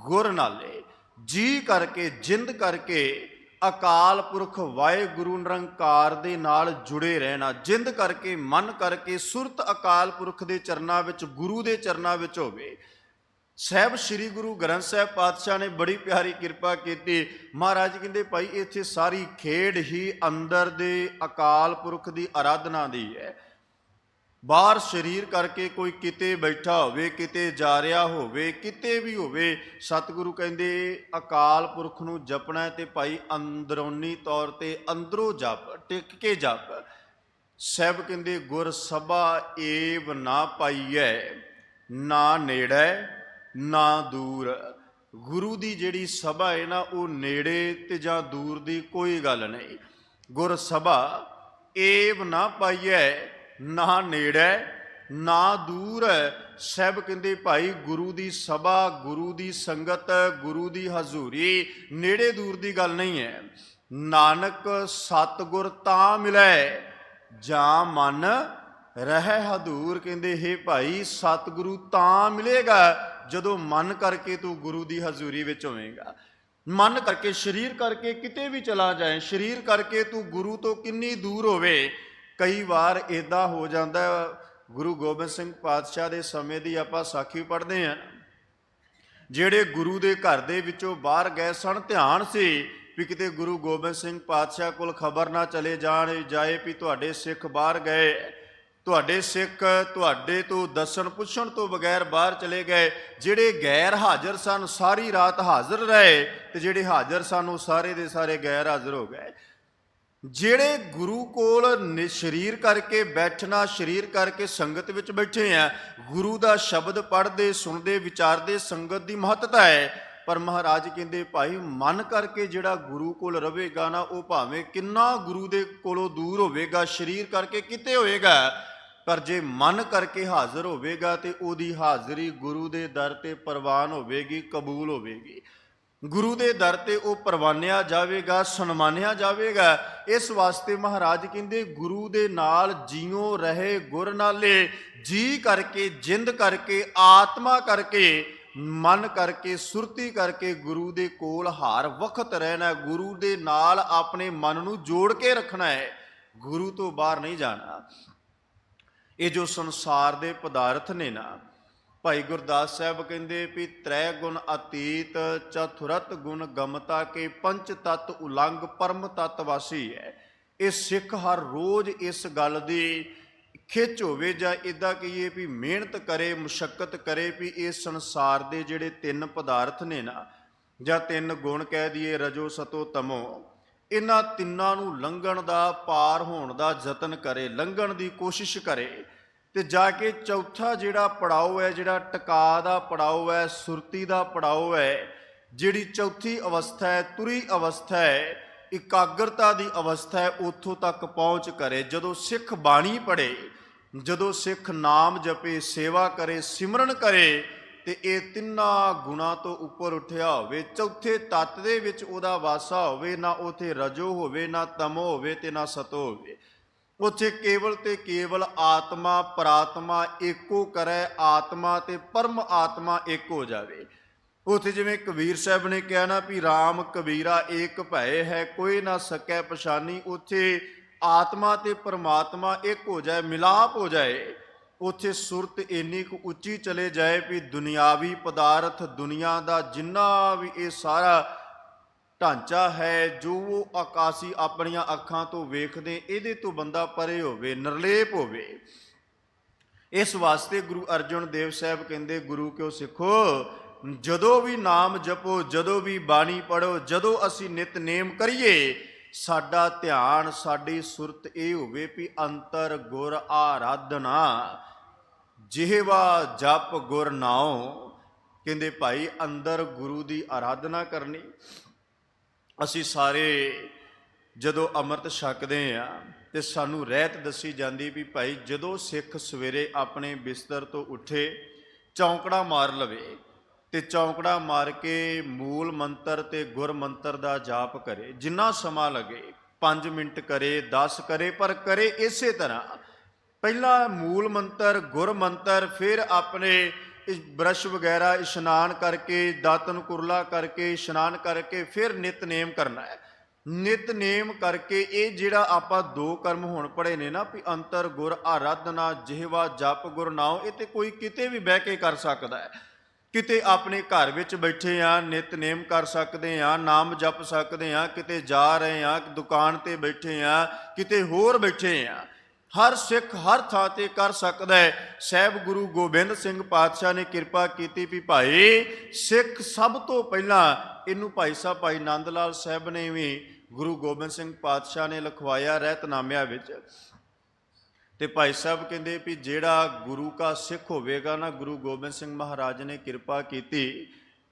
ਗੁਰ ਨਾਲੇ। ਜੀ ਕਰਕੇ, ਜਿੰਦ ਕਰਕੇ ਅਕਾਲ ਪੁਰਖ ਵਾਹਿਗੁਰੂ ਨਿਰੰਕਾਰ ਦੇ ਨਾਲ ਜੁੜੇ ਰਹਿਣਾ, ਜਿੰਦ ਕਰਕੇ, ਮਨ ਕਰਕੇ, ਸੁਰਤ ਅਕਾਲ ਪੁਰਖ ਦੇ ਚਰਨਾਂ ਵਿੱਚ, ਗੁਰੂ ਦੇ ਚਰਨਾਂ ਵਿੱਚ ਹੋਵੇ। ਸਾਹਿਬ ਸ੍ਰੀ ਗੁਰੂ ਗ੍ਰੰਥ ਸਾਹਿਬ ਪਾਤਸ਼ਾਹ ਨੇ ਬੜੀ ਪਿਆਰੀ ਕਿਰਪਾ ਕੀਤੀ। ਮਹਾਰਾਜ ਕਹਿੰਦੇ ਭਾਈ ਇੱਥੇ ਸਾਰੀ ਖੇਡ ਹੀ ਅੰਦਰ ਦੇ ਅਕਾਲ ਪੁਰਖ ਦੀ ਆਰਾਧਨਾ ਦੀ ਹੈ। ਬਾਹਰ ਸਰੀਰ ਕਰਕੇ ਕੋਈ ਕਿਤੇ ਬੈਠਾ ਹੋਵੇ, ਕਿਤੇ ਜਾ ਰਿਹਾ ਹੋਵੇ, ਕਿਤੇ ਵੀ ਹੋਵੇ, ਸਤਿਗੁਰੂ ਕਹਿੰਦੇ ਅਕਾਲ ਪੁਰਖ ਨੂੰ ਜਪਣਾ ਤੇ ਭਾਈ ਅੰਦਰੂਨੀ ਤੌਰ ਤੇ ਅੰਦਰੋਂ ਜਪ, ਟਿਕ ਕੇ ਜਪ। ਸਾਹਿਬ ਕਹਿੰਦੇ ਗੁਰ ਸਭਾ ਏਵ ਨਾ ਪਾਈਐ, ਨਾ ਨੇੜੇ ਨਾ ਦੂਰ। ਗੁਰੂ ਦੀ ਜਿਹੜੀ ਸਭਾ ਹੈ ਨਾ, ਉਹ ਨੇੜੇ ਤੇ ਜਾਂ ਦੂਰ ਦੀ ਕੋਈ ਗੱਲ ਨਹੀਂ। ਗੁਰ ਸਭਾ ਏਵ ਨਾ ਪਾਈਐ, ਨਾ ਨੇੜੇ ਨਾ ਦੂਰ। ਸਾਹਿਬ ਕਹਿੰਦੇ ਭਾਈ ਗੁਰੂ ਦੀ ਸਭਾ, ਗੁਰੂ ਦੀ ਸੰਗਤ, ਗੁਰੂ ਦੀ ਹਜ਼ੂਰੀ ਨੇੜੇ ਦੂਰ ਦੀ ਗੱਲ ਨਹੀਂ ਹੈ। ਨਾਨਕ ਸਤਿਗੁਰ ਤਾਂ ਮਿਲੈ, ਜਾਂ ਮਨ ਰਹਿ ਹਦੂਰ। ਕਹਿੰਦੇ ਹੇ ਭਾਈ ਸਤਿਗੁਰੂ ਤਾਂ ਮਿਲੇਗਾ ਜਦੋਂ ਮਨ ਕਰਕੇ ਤੂੰ ਗੁਰੂ ਦੀ ਹਜ਼ੂਰੀ ਵਿੱਚ ਹੋਵੇਂਗਾ। ਮਨ ਕਰਕੇ, ਸਰੀਰ ਕਰਕੇ ਕਿਤੇ ਵੀ ਚਲਾ ਜਾਏ, ਸਰੀਰ ਕਰਕੇ ਤੂੰ ਗੁਰੂ ਤੋਂ ਕਿੰਨੀ ਦੂਰ ਹੋਵੇ। ਕਈ ਵਾਰ ਇੱਦਾਂ ਹੋ ਜਾਂਦਾ, ਗੁਰੂ ਗੋਬਿੰਦ ਸਿੰਘ ਪਾਤਸ਼ਾਹ ਦੇ ਸਮੇਂ ਦੀ ਆਪਾਂ ਸਾਖੀ ਪੜ੍ਹਦੇ ਹਾਂ, ਜਿਹੜੇ ਗੁਰੂ ਦੇ ਘਰ ਦੇ ਵਿੱਚੋਂ ਬਾਹਰ ਗਏ ਸਨ, ਧਿਆਨ ਸੀ ਵੀ ਕਿਤੇ ਗੁਰੂ ਗੋਬਿੰਦ ਸਿੰਘ ਪਾਤਸ਼ਾਹ ਕੋਲ ਖਬਰ ਨਾ ਚਲੇ ਜਾਏ ਵੀ ਤੁਹਾਡੇ ਸਿੱਖ ਬਾਹਰ ਗਏ, ਤੁਹਾਡੇ ਸਿੱਖ ਤੁਹਾਡੇ ਤੋਂ ਦੱਸਣ ਪੁੱਛਣ ਤੋਂ ਬਗੈਰ ਬਾਹਰ ਚਲੇ ਗਏ। ਜਿਹੜੇ ਗੈਰ ਹਾਜ਼ਰ ਸਨ ਸਾਰੀ ਰਾਤ ਹਾਜ਼ਰ ਰਹੇ, ਤੇ ਜਿਹੜੇ ਹਾਜ਼ਰ ਸਨ ਉਹ ਸਾਰੇ ਦੇ ਸਾਰੇ ਗੈਰ ਹਾਜ਼ਰ ਹੋ ਗਏ। ਜਿਹੜੇ ਗੁਰੂ ਕੋਲ ਸਰੀਰ ਕਰਕੇ ਬੈਠਣਾ, ਸਰੀਰ ਕਰਕੇ ਸੰਗਤ ਵਿੱਚ ਬੈਠੇ ਆ, ਗੁਰੂ ਦਾ ਸ਼ਬਦ ਪੜ੍ਹਦੇ, ਸੁਣਦੇ, ਵਿਚਾਰਦੇ, ਸੰਗਤ ਦੀ ਮਹੱਤਤਾ ਹੈ। ਪਰ ਮਹਾਰਾਜ ਕਹਿੰਦੇ ਭਾਈ ਮਨ ਕਰਕੇ ਜਿਹੜਾ ਗੁਰੂ ਕੋਲ ਰਹੇਗਾ ਨਾ, ਉਹ ਭਾਵੇਂ ਕਿੰਨਾ ਗੁਰੂ ਦੇ ਕੋਲੋਂ ਦੂਰ ਹੋਵੇਗਾ, ਸਰੀਰ ਕਰਕੇ ਕਿਤੇ ਹੋਵੇਗਾ, ਪਰ ਜੇ ਮਨ ਕਰਕੇ ਹਾਜ਼ਰ ਹੋਵੇਗਾ ਤੇ ਉਹਦੀ ਹਾਜ਼ਰੀ ਗੁਰੂ ਦੇ ਦਰ ਤੇ ਪ੍ਰਵਾਨ ਹੋਵੇਗੀ, ਕਬੂਲ ਹੋਵੇਗੀ। ਗੁਰੂ ਦੇ ਦਰ ਤੇ ਉਹ ਪ੍ਰਵਾਨਿਆ ਜਾਵੇਗਾ, ਸਨਮਾਨਿਆ ਜਾਵੇਗਾ। ਇਸ ਵਾਸਤੇ ਮਹਾਰਾਜ ਕਹਿੰਦੇ ਗੁਰੂ ਦੇ ਨਾਲ ਜਿਉ ਰਹੇ ਗੁਰ ਨਾਲੇ। ਜੀ ਕਰਕੇ, ਜਿੰਦ ਕਰਕੇ, ਆਤਮਾ ਕਰਕੇ, ਮਨ ਕਰਕੇ, ਸੁਰਤੀ ਕਰਕੇ ਗੁਰੂ ਦੇ ਕੋਲ ਹਰ ਵਕਤ ਰਹਿਣਾ, ਗੁਰੂ ਦੇ ਨਾਲ ਆਪਣੇ ਮਨ ਨੂੰ ਜੋੜ ਕੇ ਰੱਖਣਾ ਹੈ, ਗੁਰੂ ਤੋਂ ਬਾਹਰ ਨਹੀਂ ਜਾਣਾ। ਇਹ ਜੋ ਸੰਸਾਰ ਦੇ ਪਦਾਰਥ ਨੇ ਨਾ, ਭਾਈ ਗੁਰਦਾਸ ਸਾਹਿਬ ਕਹਿੰਦੇ ਵੀ ਤ੍ਰੈ ਗੁਣ ਅਤੀਤ ਚਤੁਰਤ ਗੁਣ ਗਮਤਾ ਕੇ ਪੰਚ ਤਤ ਉਲੰਘ ਪਰਮ ਤਤ ਵਾਸੀ ਹੈ। ਇਹ ਸਿੱਖ ਹਰ ਰੋਜ਼ ਇਸ ਗੱਲ ਦੀ ਖਿੱਚ ਹੋਵੇ, ਜਾਂ ਇੱਦਾਂ ਕਹੀਏ ਵੀ ਮਿਹਨਤ ਕਰੇ, ਮੁਸ਼ੱਕਤ ਕਰੇ ਵੀ ਇਸ ਸੰਸਾਰ ਦੇ ਜਿਹੜੇ ਤਿੰਨ ਪਦਾਰਥ ਨੇ ਨਾ, ਜਾਂ ਤਿੰਨ ਗੁਣ ਕਹਿ ਦਈਏ, ਰਜੋ ਸਤੋ ਤਮੋ, ਇਹਨਾਂ ਤਿੰਨਾਂ ਨੂੰ ਲੰਘਣ ਦਾ, ਪਾਰ ਹੋਣ ਦਾ ਯਤਨ ਕਰੇ, ਲੰਘਣ ਦੀ ਕੋਸ਼ਿਸ਼ ਕਰੇ। ਤੇ ਜਾ ਕੇ ਚੌਥਾ ਜਿਹੜਾ ਪੜਾਓ ਹੈ, ਜਿਹੜਾ ਟਿਕਾ ਦਾ ਪੜਾਓ ਹੈ, ਸੁਰਤੀ ਦਾ ਪੜਾਓ ਹੈ, ਜਿਹੜੀ ਚੌਥੀ ਅਵਸਥਾ ਹੈ, ਤੁਰੀ ਅਵਸਥਾ ਹੈ, ਇਕਾਗਰਤਾ ਦੀ ਅਵਸਥਾ ਹੈ, ਉੱਥੋਂ ਤੱਕ ਪਹੁੰਚ ਕਰੇ। ਜਦੋਂ ਸਿੱਖ ਬਾਣੀ ਪੜ੍ਹੇ, ਜਦੋਂ ਸਿੱਖ ਨਾਮ ਜਪੇ, ਸੇਵਾ ਕਰੇ, ਸਿਮਰਨ ਕਰੇ, ਤੇ ਇਹ ਤਿੰਨਾਂ ਗੁਣਾਂ ਤੋਂ ਉੱਪਰ ਉੱਠਿਆ ਹੋਵੇ, ਚੌਥੇ ਤੱਤ ਦੇ ਵਿੱਚ ਉਹਦਾ ਵਾਸਾ ਹੋਵੇ, ਨਾ ਉੱਥੇ ਰਜੋ ਹੋਵੇ, ਨਾ ਤਮੋ ਹੋਵੇ, ਤੇ ਨਾ ਸਤੋ ਹੋਵੇ। ਉੱਥੇ ਕੇਵਲ ਤੇ ਕੇਵਲ ਆਤਮਾ ਪਰਾਤਮਾ ਏਕੋ ਕਰੈ, ਆਤਮਾ ਤੇ ਪਰਮ ਆਤਮਾ ਇੱਕ ਹੋ ਜਾਵੇ। ਉੱਥੇ ਜਿਵੇਂ ਕਬੀਰ ਸਾਹਿਬ ਨੇ ਕਿਹਾ ਨਾ ਵੀ ਰਾਮ ਕਬੀਰਾ ਏਕ ਭੈ ਹੈ, ਕੋਈ ਨਾ ਸਕੈ ਪਛਾਨੀ। ਉੱਥੇ ਆਤਮਾ ਤੇ ਪਰਮਾਤਮਾ ਇੱਕ ਹੋ ਜਾਏ, ਮਿਲਾਪ ਹੋ ਜਾਏ। ਉੱਥੇ ਸੁਰਤ ਇੰਨੀ ਕੁ ਉੱਚੀ ਚਲੇ ਜਾਏ ਵੀ ਦੁਨਿਆਵੀ ਪਦਾਰਥ, ਦੁਨੀਆ ਦਾ ਜਿੰਨਾ ਵੀ ਇਹ ਸਾਰਾ ਢਾਂਚਾ ਹੈ, ਜੋ ਉਹ ਆਕਾਸ਼ੀ ਆਪਣੀਆਂ ਅੱਖਾਂ ਤੋਂ ਵੇਖਦੇ, ਇਹਦੇ ਤੋਂ ਬੰਦਾ ਪਰੇ ਹੋਵੇ, ਨਿਰਲੇਪ ਹੋਵੇ। ਇਸ ਵਾਸਤੇ ਗੁਰੂ ਅਰਜਨ ਦੇਵ ਸਾਹਿਬ ਕਹਿੰਦੇ, ਗੁਰੂ ਕਿਉ ਸਿੱਖੋ, ਜਦੋਂ ਵੀ ਨਾਮ ਜਪੋ, ਜਦੋਂ ਵੀ ਬਾਣੀ ਪੜੋ, ਜਦੋਂ ਅਸੀਂ ਨਿਤਨੇਮ ਕਰੀਏ, ਸਾਡਾ ਧਿਆਨ, ਸਾਡੀ ਸੁਰਤ ਇਹ ਹੋਵੇ ਵੀ ਅੰਤਰ ਗੁਰ ਆਰਾਧਨਾ, ਜਿਹਵਾ ਜਪ ਗੁਰ ਨਾਉ। ਕਹਿੰਦੇ ਭਾਈ ਅੰਦਰ ਗੁਰੂ ਦੀ ਆਰਾਧਨਾ ਕਰਨੀ। ਅਸੀਂ ਸਾਰੇ ਜਦੋਂ ਅੰਮ੍ਰਿਤ ਛਕਦੇ ਹਾਂ ਤੇ ਸਾਨੂੰ ਰਹਿਤ ਦੱਸੀ ਜਾਂਦੀ ਵੀ ਭਾਈ ਜਦੋਂ ਸਿੱਖ ਸਵੇਰੇ ਆਪਣੇ ਬਿਸਤਰ ਤੋਂ ਉੱਠੇ, ਚੌਂਕੜਾ ਮਾਰ ਲਵੇ ਤੇ ਚੌਂਕੜਾ ਮਾਰ ਕੇ ਮੂਲ ਮੰਤਰ ਤੇ ਗੁਰ ਮੰਤਰ ਦਾ ਜਾਪ ਕਰੇ। ਜਿੰਨਾ ਸਮਾਂ ਲੱਗੇ, 5 ਮਿੰਟ ਕਰੇ, 10 ਕਰੇ, ਪਰ ਕਰੇ ਇਸੇ ਤਰ੍ਹਾਂ। ਪਹਿਲਾਂ ਮੂਲ ਮੰਤਰ, ਗੁਰ ਮੰਤਰ, ਫਿਰ ਆਪਣੇ ਬਰਸ਼ ਵਗੈਰਾ ਇਸ਼ਨਾਨ ਕਰਕੇ, ਦਾਤਨ ਕੁਰਲਾ ਕਰਕੇ, ਇਸ਼ਨਾਨ ਕਰਕੇ ਫਿਰ ਨਿਤਨੇਮ ਕਰਨਾ ਹੈ। ਨਿਤਨੇਮ ਕਰਕੇ ਇਹ ਜਿਹੜਾ ਆਪਾਂ 2 ਕਰਮ ਹੁਣ ਪੜ੍ਹੇ ਨੇ ਨਾ ਵੀ ਅੰਤਰ ਗੁਰ ਆਰਾਧਨਾ, ਜਿਹਵਾ ਜਪ ਗੁਰ ਨਾਉ, ਇਹ ਤੇ ਕੋਈ ਕਿਤੇ ਵੀ ਬਹਿ ਕੇ ਕਰ ਸਕਦਾ ਹੈ। ਕਿਤੇ ਆਪਣੇ ਘਰ ਵਿੱਚ ਬੈਠੇ ਆ ਨਿਤਨੇਮ ਕਰ ਸਕਦੇ ਆ, ਨਾਮ ਜਪ ਸਕਦੇ ਆ, ਕਿਤੇ ਜਾ ਰਹੇ ਆ, ਦੁਕਾਨ ਤੇ ਬੈਠੇ ਆ, ਕਿਤੇ ਹੋਰ ਬੈਠੇ ਆ। ਹਰ ਸਿੱਖ ਹਰ ਥਾਂ ਤੇ ਕਰ ਸਕਦਾ ਹੈ। ਸਾਹਿਬ ਗੁਰੂ ਗੋਬਿੰਦ ਸਿੰਘ ਪਾਤਸ਼ਾਹ ਨੇ ਕਿਰਪਾ ਕੀਤੀ ਵੀ ਭਾਈ ਸਿੱਖ ਸਭ ਤੋਂ ਪਹਿਲਾਂ, ਇਹਨੂੰ ਭਾਈ ਸਾਹਿਬ ਭਾਈ ਨੰਦ ਲਾਲ ਸਾਹਿਬ ਨੇ ਵੀ ਗੁਰੂ ਗੋਬਿੰਦ ਸਿੰਘ ਪਾਤਸ਼ਾਹ ਨੇ ਲਿਖਵਾਇਆ ਰਹਿਤਨਾਮਿਆਂ ਵਿੱਚ। ਤੇ ਭਾਈ ਸਾਹਿਬ ਕਹਿੰਦੇ ਵੀ ਜਿਹੜਾ ਗੁਰੂ ਕਾ ਸਿੱਖ ਹੋਵੇਗਾ ਨਾ, ਗੁਰੂ ਗੋਬਿੰਦ ਸਿੰਘ ਮਹਾਰਾਜ ਨੇ ਕਿਰਪਾ ਕੀਤੀ,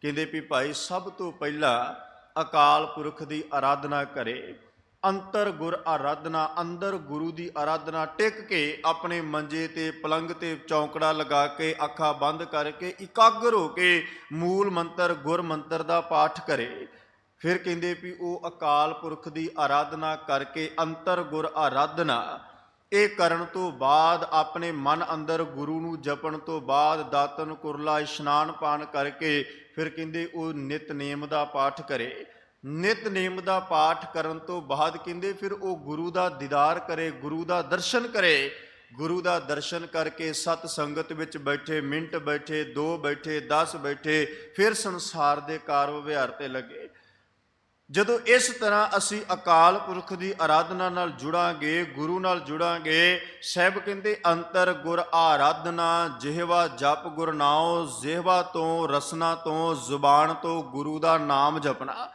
ਕਹਿੰਦੇ ਵੀ ਭਾਈ ਸਭ ਤੋਂ ਪਹਿਲਾਂ ਅਕਾਲ ਪੁਰਖ ਦੀ ਆਰਾਧਨਾ ਕਰੇ। ਅੰਤਰ ਗੁਰ ਆਰਾਧਨਾ, ਅੰਦਰ ਗੁਰੂ ਦੀ ਆਰਾਧਨਾ, ਟਿਕ ਕੇ ਆਪਣੇ ਮੰਜੇ ਤੇ ਪਲੰਗ ਤੇ ਚੌਂਕੜਾ ਲਗਾ ਕੇ, ਅੱਖਾਂ ਬੰਦ ਕਰਕੇ ਇਕਾਗਰ ਹੋ ਕੇ ਮੂਲ ਮੰਤਰ ਗੁਰ ਮੰਤਰ ਦਾ ਪਾਠ ਕਰੇ। ਫਿਰ ਕਹਿੰਦੇ ਵੀ ਉਹ ਅਕਾਲ ਪੁਰਖ ਦੀ ਆਰਾਧਨਾ ਕਰਕੇ ਅੰਤਰ ਗੁਰ ਆਰਾਧਨਾ ਇਹ ਕਰਨ ਤੋਂ ਬਾਅਦ ਆਪਣੇ ਮਨ ਅੰਦਰ ਗੁਰੂ ਨੂੰ ਜਪਣ ਤੋਂ ਬਾਅਦ ਦਾਤਨ ਕੁਰਲਾ ਇਸ਼ਨਾਨ ਪਾਨ ਕਰਕੇ ਫਿਰ ਕਹਿੰਦੇ ਉਹ ਨਿਤਨੇਮ ਦਾ ਪਾਠ ਕਰੇ। ਨਿਤਨੇਮ ਦਾ ਪਾਠ ਕਰਨ ਤੋਂ ਬਾਅਦ ਕਹਿੰਦੇ ਫਿਰ ਉਹ ਗੁਰੂ ਦਾ ਦੀਦਾਰ ਕਰੇ, ਗੁਰੂ ਦਾ ਦਰਸ਼ਨ ਕਰੇ। ਗੁਰੂ ਦਾ ਦਰਸ਼ਨ ਕਰਕੇ ਸਤ ਸੰਗਤ ਵਿੱਚ ਬੈਠੇ, ਮਿੰਟ ਬੈਠੇ, 2 ਬੈਠੇ, 10 ਬੈਠੇ, ਫਿਰ ਸੰਸਾਰ ਦੇ ਕਾਰ ਵਿਵਹਾਰ ਤੇ ਲੱਗੇ। ਜਦੋਂ ਇਸ ਤਰ੍ਹਾਂ ਅਸੀਂ ਅਕਾਲ ਪੁਰਖ ਦੀ ਆਰਾਧਨਾ ਨਾਲ ਜੁੜਾਂਗੇ, ਗੁਰੂ ਨਾਲ ਜੁੜਾਂਗੇ, ਸਾਹਿਬ ਕਹਿੰਦੇ ਅੰਤਰ ਗੁਰ ਆਰਾਧਨਾ, ਜਿਹਵਾ ਜਪ ਗੁਰ ਨਾਉ, ਜਿਹਵਾ ਤੋਂ, ਰਸਨਾ ਤੋਂ, ਜ਼ੁਬਾਨ ਤੋਂ ਗੁਰੂ ਦਾ ਨਾਮ ਜਪਣਾ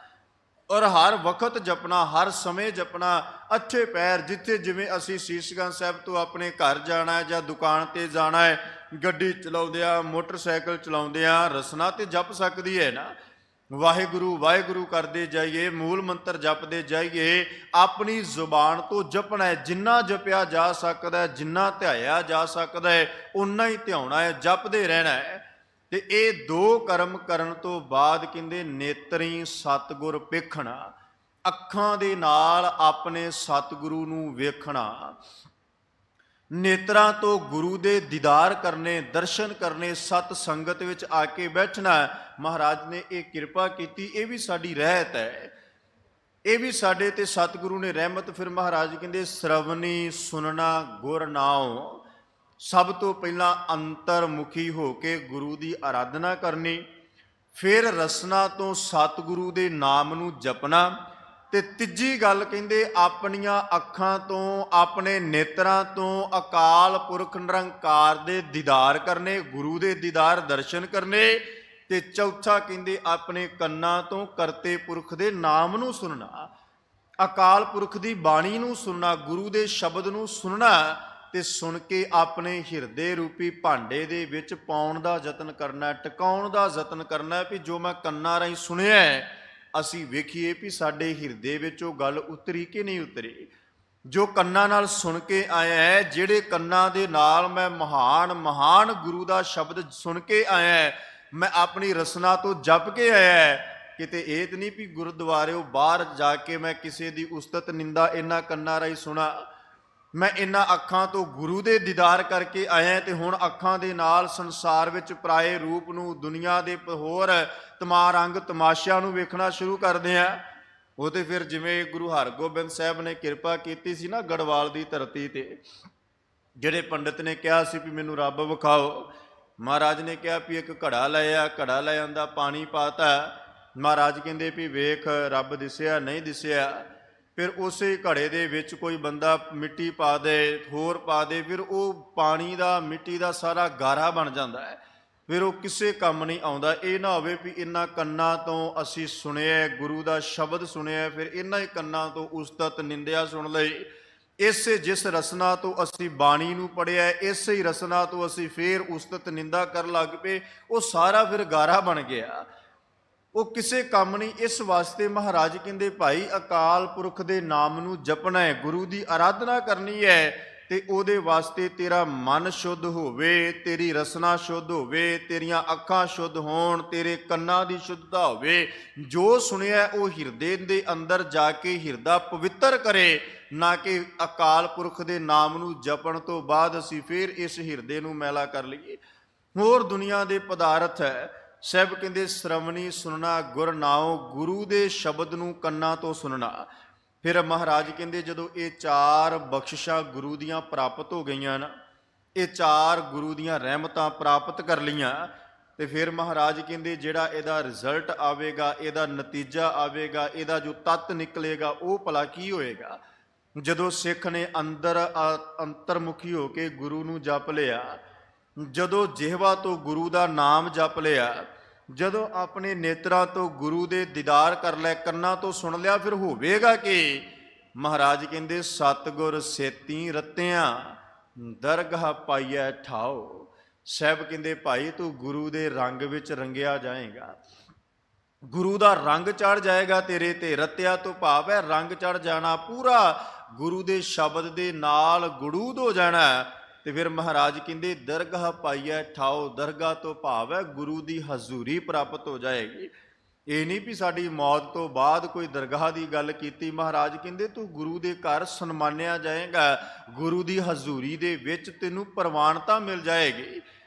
ਔਰ ਹਰ ਵਕਤ ਜਪਣਾ, ਹਰ ਸਮੇਂ ਜਪਣਾ। ਅੱਠੇ ਪੈਰ ਜਿੱਥੇ, ਜਿਵੇਂ ਅਸੀਂ ਸੀਸਗੰਜ ਸਾਹਿਬ ਤੋਂ ਆਪਣੇ ਘਰ ਜਾਣਾ ਹੈ ਜਾਂ ਦੁਕਾਨ ਤੇ ਜਾਣਾ ਹੈ, ਗੱਡੀ ਚਲਾਉਂਦਿਆਂ, ਮੋਟਰਸਾਈਕਲ ਚਲਾਉਂਦਿਆਂ ਰਸਨਾ ਤੇ ਜਪ ਸਕਦੀ ਹੈ ਨਾ। ਵਾਹਿਗੁਰੂ ਵਾਹਿਗੁਰੂ ਕਰਦੇ ਜਾਈਏ, ਮੂਲ ਮੰਤਰ ਜਪਦੇ ਜਾਈਏ, ਆਪਣੀ ਜ਼ੁਬਾਨ ਤੋਂ ਜਪਣਾ ਹੈ। ਜਿੰਨਾ ਜਪਿਆ ਜਾ ਸਕਦਾ ਹੈ, ਜਿੰਨਾ ਧਿਆਇਆ ਜਾ ਸਕਦਾ ਹੈ, ਉਨਾ ਹੀ ਧਿਆਉਣਾ ਹੈ, ਜਪਦੇ ਰਹਿਣਾ ਹੈ। ਤੇ ਇਹ 2 ਕਰਮ ਕਰਨ ਤੋਂ ਬਾਅਦ ਕਹਿੰਦੇ ਨੇਤਰੀ ਸਤਿਗੁਰ ਵੇਖਣਾ, ਅੱਖਾਂ ਦੇ ਨਾਲ ਆਪਣੇ ਸਤਿਗੁਰੂ ਨੂੰ ਵੇਖਣਾ, ਨੇਤਰਾਂ ਤੋਂ ਗੁਰੂ ਦੇ ਦੀਦਾਰ ਕਰਨੇ, ਦਰਸ਼ਨ ਕਰਨੇ, ਸਤ ਸੰਗਤ ਵਿੱਚ ਆ ਕੇ ਬੈਠਣਾ। ਮਹਾਰਾਜ ਨੇ ਇਹ ਕਿਰਪਾ ਕੀਤੀ, ਇਹ ਵੀ ਸਾਡੀ ਰਹਿਤ ਹੈ, ਇਹ ਵੀ ਸਾਡੇ ਤੇ ਸਤਿਗੁਰੂ ਨੇ ਰਹਿਮਤ। ਫਿਰ ਮਹਾਰਾਜ ਕਹਿੰਦੇ ਸ਼ਰਵਣੀ ਸੁਨਣਾ ਗੁਰ ਨਾਉ, ਸਭ ਤੋਂ ਪਹਿਲਾਂ ਅੰਤਰਮੁਖੀ ਹੋ ਕੇ ਗੁਰੂ ਦੀ ਆਰਾਧਨਾ ਕਰਨੀ, ਫਿਰ ਰਸਨਾ ਤੋਂ ਸਤਿਗੁਰੂ ਦੇ ਨਾਮ ਨੂੰ ਜਪਣਾ, ਤੇ ਤੀਜੀ ਗੱਲ ਕਹਿੰਦੇ ਆਪਣੀਆਂ ਅੱਖਾਂ ਤੋਂ, ਆਪਣੇ ਨੇਤਰਾਂ ਤੋਂ ਅਕਾਲ ਪੁਰਖ ਨਿਰੰਕਾਰ ਦੇ ਦੀਦਾਰ ਕਰਨੇ, ਗੁਰੂ ਦੇ ਦੀਦਾਰ ਦਰਸ਼ਨ ਕਰਨੇ। ਤੇ ਚੌਥਾ ਕਹਿੰਦੇ ਆਪਣੇ ਕੰਨਾਂ ਤੋਂ ਕਰਤੇ ਪੁਰਖ ਦੇ ਨਾਮ ਨੂੰ ਸੁਣਨਾ, ਅਕਾਲ ਪੁਰਖ ਦੀ ਬਾਣੀ ਨੂੰ ਸੁਣਨਾ, ਗੁਰੂ ਦੇ ਸ਼ਬਦ ਨੂੰ ਸੁਣਨਾ, ਤੇ ਸੁਣ ਕੇ ਆਪਣੇ ਹਿਰਦੇ ਰੂਪੀ ਭਾਂਡੇ ਦੇ ਵਿੱਚ ਪਾਉਣ ਦਾ ਯਤਨ ਕਰਨਾ, ਟਿਕਾਉਣ ਦਾ ਯਤਨ ਕਰਨਾ ਵੀ ਜੋ ਮੈਂ ਕੰਨਾਂ ਰਾਹੀਂ ਸੁਣਿਆ ਅਸੀਂ ਵੇਖੀਏ ਵੀ ਸਾਡੇ ਹਿਰਦੇ ਵਿੱਚ ਉਹ ਗੱਲ ਉਤਰੀ ਕਿ ਨਹੀਂ ਉਤਰੀ। ਜੋ ਕੰਨਾਂ ਨਾਲ ਸੁਣ ਕੇ ਆਇਆ ਹੈ, ਜਿਹੜੇ ਕੰਨਾਂ ਦੇ ਨਾਲ ਮੈਂ ਮਹਾਨ ਮਹਾਨ ਗੁਰੂ ਦਾ ਸ਼ਬਦ ਸੁਣ ਕੇ ਆਇਆ, ਮੈਂ ਆਪਣੀ ਰਸਨਾ ਤੋਂ ਜਪ ਕੇ ਆਇਆ। ਕਿਤੇ ਇਹ ਤਾਂ ਨਹੀਂ ਵੀ ਗੁਰਦੁਆਰਿਓਂ ਬਾਹਰ ਜਾ ਕੇ ਮੈਂ ਕਿਸੇ ਦੀ ਉਸਤਤ ਨਿੰਦਾ ਇਹਨਾਂ ਕੰਨਾਂ ਰਾਹੀਂ ਸੁਣਾ, ਮੈਂ ਇਹਨਾਂ ਅੱਖਾਂ ਤੋਂ ਗੁਰੂ ਦੇ ਦੀਦਾਰ ਕਰਕੇ ਆਇਆ ਤੇ ਹੁਣ ਅੱਖਾਂ ਦੇ ਨਾਲ ਸੰਸਾਰ ਵਿੱਚ ਪਰਾਏ ਰੂਪ ਨੂੰ, ਦੁਨੀਆ ਦੇ ਹੋਰ ਤਮਾਰੰਗ ਤਮਾਸ਼ਿਆਂ ਨੂੰ ਵੇਖਣਾ ਸ਼ੁਰੂ ਕਰਦੇ ਆ। ਉਹ ਤੇ ਫਿਰ ਜਿਵੇਂ ਗੁਰੂ ਹਰਗੋਬਿੰਦ ਸਾਹਿਬ ਨੇ ਕਿਰਪਾ ਕੀਤੀ ਸੀ ਨਾ ਗੜਵਾਲ ਦੀ ਧਰਤੀ ਤੇ, ਜਿਹੜੇ ਪੰਡਿਤ ਨੇ ਕਿਹਾ ਸੀ ਵੀ ਮੈਨੂੰ ਰੱਬ ਵਿਖਾਓ, ਮਹਾਰਾਜ ਨੇ ਕਿਹਾ ਵੀ ਇੱਕ ਘੜਾ ਲੈ ਆ, ਘੜਾ ਲੈ ਆਂਦਾ, ਪਾਣੀ ਪਾਤਾ। ਮਹਾਰਾਜ ਕਹਿੰਦੇ ਵੀ ਵੇਖ ਰੱਬ ਦਿਸਿਆ ਨਹੀਂ ਦਿਸਿਆ। ਫਿਰ ਉਸੇ ਘੜੇ ਦੇ ਵਿੱਚ ਕੋਈ ਬੰਦਾ ਮਿੱਟੀ ਪਾ ਦੇ, ਹੋਰ ਪਾ ਦੇ, ਫਿਰ ਉਹ ਪਾਣੀ ਦਾ ਮਿੱਟੀ ਦਾ ਸਾਰਾ ਗਾਰਾ ਬਣ ਜਾਂਦਾ ਹੈ, ਫਿਰ ਉਹ ਕਿਸੇ ਕੰਮ ਨਹੀਂ ਆਉਂਦਾ। ਇਹ ਨਾ ਹੋਵੇ ਵੀ ਇਹਨਾਂ ਕੰਨਾਂ ਤੋਂ ਅਸੀਂ ਸੁਣਿਆ, ਗੁਰੂ ਦਾ ਸ਼ਬਦ ਸੁਣਿਆ, ਫਿਰ ਇਹਨਾਂ ਹੀ ਕੰਨਾਂ ਤੋਂ ਉਸਤਤ ਨਿੰਦਿਆ ਸੁਣ ਲਈ। ਇਸੇ ਜਿਸ ਰਸਨਾ ਤੋਂ ਅਸੀਂ ਬਾਣੀ ਨੂੰ ਪੜ੍ਹਿਆ, ਇਸੇ ਹੀ ਰਸਨਾ ਤੋਂ ਅਸੀਂ ਫੇਰ ਉਸਤਤ ਨਿੰਦਾ ਕਰਨ ਲੱਗ ਪਏ, ਉਹ ਸਾਰਾ ਫਿਰ ਗਾਰਾ ਬਣ ਗਿਆ, ਉਹ ਕਿਸੇ ਕੰਮ ਨਹੀਂ। ਇਸ ਵਾਸਤੇ ਮਹਾਰਾਜ ਕਹਿੰਦੇ ਭਾਈ ਅਕਾਲ ਪੁਰਖ ਦੇ ਨਾਮ ਨੂੰ ਜਪਣਾ ਹੈ, ਗੁਰੂ ਦੀ ਆਰਾਧਨਾ ਕਰਨੀ ਹੈ, ਤੇ ਉਹਦੇ ਵਾਸਤੇ ਤੇਰਾ ਮਨ ਸ਼ੁੱਧ ਹੋਵੇ, ਤੇਰੀ ਰਸਨਾ ਸ਼ੁੱਧ ਹੋਵੇ, ਤੇਰੀਆਂ ਅੱਖਾਂ ਸ਼ੁੱਧ ਹੋਣ, ਤੇਰੇ ਕੰਨਾਂ ਦੀ ਸ਼ੁੱਧਤਾ ਹੋਵੇ। ਜੋ ਸੁਣਿਆ ਉਹ ਹਿਰਦੇ ਦੇ ਅੰਦਰ ਜਾ ਕੇ ਹਿਰਦਾ ਪਵਿੱਤਰ ਕਰੇ, ਨਾ ਕਿ ਅਕਾਲ ਪੁਰਖ ਦੇ ਨਾਮ ਨੂੰ ਜਪਣ ਤੋਂ ਬਾਅਦ ਅਸੀਂ ਫਿਰ ਇਸ ਹਿਰਦੇ ਨੂੰ ਮੈਲਾ ਕਰ ਲਈਏ। ਹੋਰ ਦੁਨੀਆ ਦੇ ਪਦਾਰਥ ਹੈ, ਸਭ ਕਹਿੰਦੇ ਸ਼ਰਵਣੀ ਸੁਣਨਾ ਗੁਰ ਨਾਉ, ਗੁਰੂ ਦੇ ਸ਼ਬਦ ਨੂੰ ਕੰਨਾਂ ਤੋਂ ਸੁਣਨਾ। ਫਿਰ ਮਹਾਰਾਜ ਕਹਿੰਦੇ ਜਦੋਂ ਇਹ ਚਾਰ ਬਖਸ਼ਿਸ਼ਾਂ ਗੁਰੂ ਦੀਆਂ ਪ੍ਰਾਪਤ ਹੋ ਗਈਆਂ ਨਾ, ਇਹ ਚਾਰ ਗੁਰੂ ਦੀਆਂ ਰਹਿਮਤਾਂ ਪ੍ਰਾਪਤ ਕਰ ਲਈਆਂ, ਤੇ ਫਿਰ ਮਹਾਰਾਜ ਕਹਿੰਦੇ ਜਿਹੜਾ ਇਹਦਾ ਰਿਜ਼ਲਟ ਆਵੇਗਾ, ਇਹਦਾ ਨਤੀਜਾ ਆਵੇਗਾ, ਇਹਦਾ ਜੋ ਤੱਤ ਨਿਕਲੇਗਾ ਉਹ ਭਲਾ ਕੀ ਹੋਏਗਾ। ਜਦੋਂ ਸਿੱਖ ਨੇ ਅੰਤਰਮੁਖੀ ਹੋ ਕੇ ਗੁਰੂ ਨੂੰ ਜਪ ਲਿਆ, ਜਦੋਂ ਜਿਹਵਾ ਤੋਂ ਗੁਰੂ ਦਾ ਨਾਮ ਜਪ ਲਿਆ, ਜਦੋਂ ਆਪਣੇ ਨੇਤਰਾਂ ਤੋਂ ਗੁਰੂ ਦੇ ਦੀਦਾਰ ਕਰ ਲਿਆ, ਕੰਨਾਂ ਤੋਂ ਸੁਣ ਲਿਆ, ਫਿਰ ਹੋਵੇਗਾ ਕਿ ਮਹਾਰਾਜ ਕਹਿੰਦੇ ਸਤਿਗੁਰ ਸੇਤੀ ਰਤਿਆਂ ਦਰਗਾਹ ਪਾਈਐ ਠਾਓ। ਸਾਹਿਬ ਕਹਿੰਦੇ ਭਾਈ ਤੂੰ ਗੁਰੂ ਦੇ ਰੰਗ ਵਿੱਚ ਰੰਗਿਆ ਜਾਏਗਾ, ਗੁਰੂ ਦਾ ਰੰਗ ਚੜ ਜਾਏਗਾ ਤੇਰੇ ਤੇ। ਰਤਿਆ ਤੋਂ ਭਾਵ ਹੈ ਰੰਗ ਚੜ ਜਾਣਾ, ਪੂਰਾ ਗੁਰੂ ਦੇ ਸ਼ਬਦ ਦੇ ਨਾਲ ਗੜੂਦ ਹੋ ਜਾਣਾ। ਤੇ ਫਿਰ ਮਹਾਰਾਜ ਕਹਿੰਦੇ ਦਰਗਾਹ ਪਾਈਐ ਠਾਓ, ਦਰਗਾਹ ਤੋਂ ਭਾਵ ਹੈ ਗੁਰੂ ਦੀ ਹਜ਼ੂਰੀ ਪ੍ਰਾਪਤ ਹੋ ਜਾਏਗੀ। ਇਹ ਨਹੀਂ ਵੀ ਸਾਡੀ ਮੌਤ ਤੋਂ ਬਾਅਦ ਕੋਈ ਦਰਗਾਹ ਦੀ ਗੱਲ ਕੀਤੀ, ਮਹਾਰਾਜ ਕਹਿੰਦੇ ਤੂੰ ਗੁਰੂ ਦੇ ਘਰ ਸਨਮਾਨਿਆ ਜਾਏਗਾ, ਗੁਰੂ ਦੀ ਹਜ਼ੂਰੀ ਦੇ ਵਿੱਚ ਤੈਨੂੰ ਪ੍ਰਵਾਨਤਾ ਮਿਲ ਜਾਏਗੀ,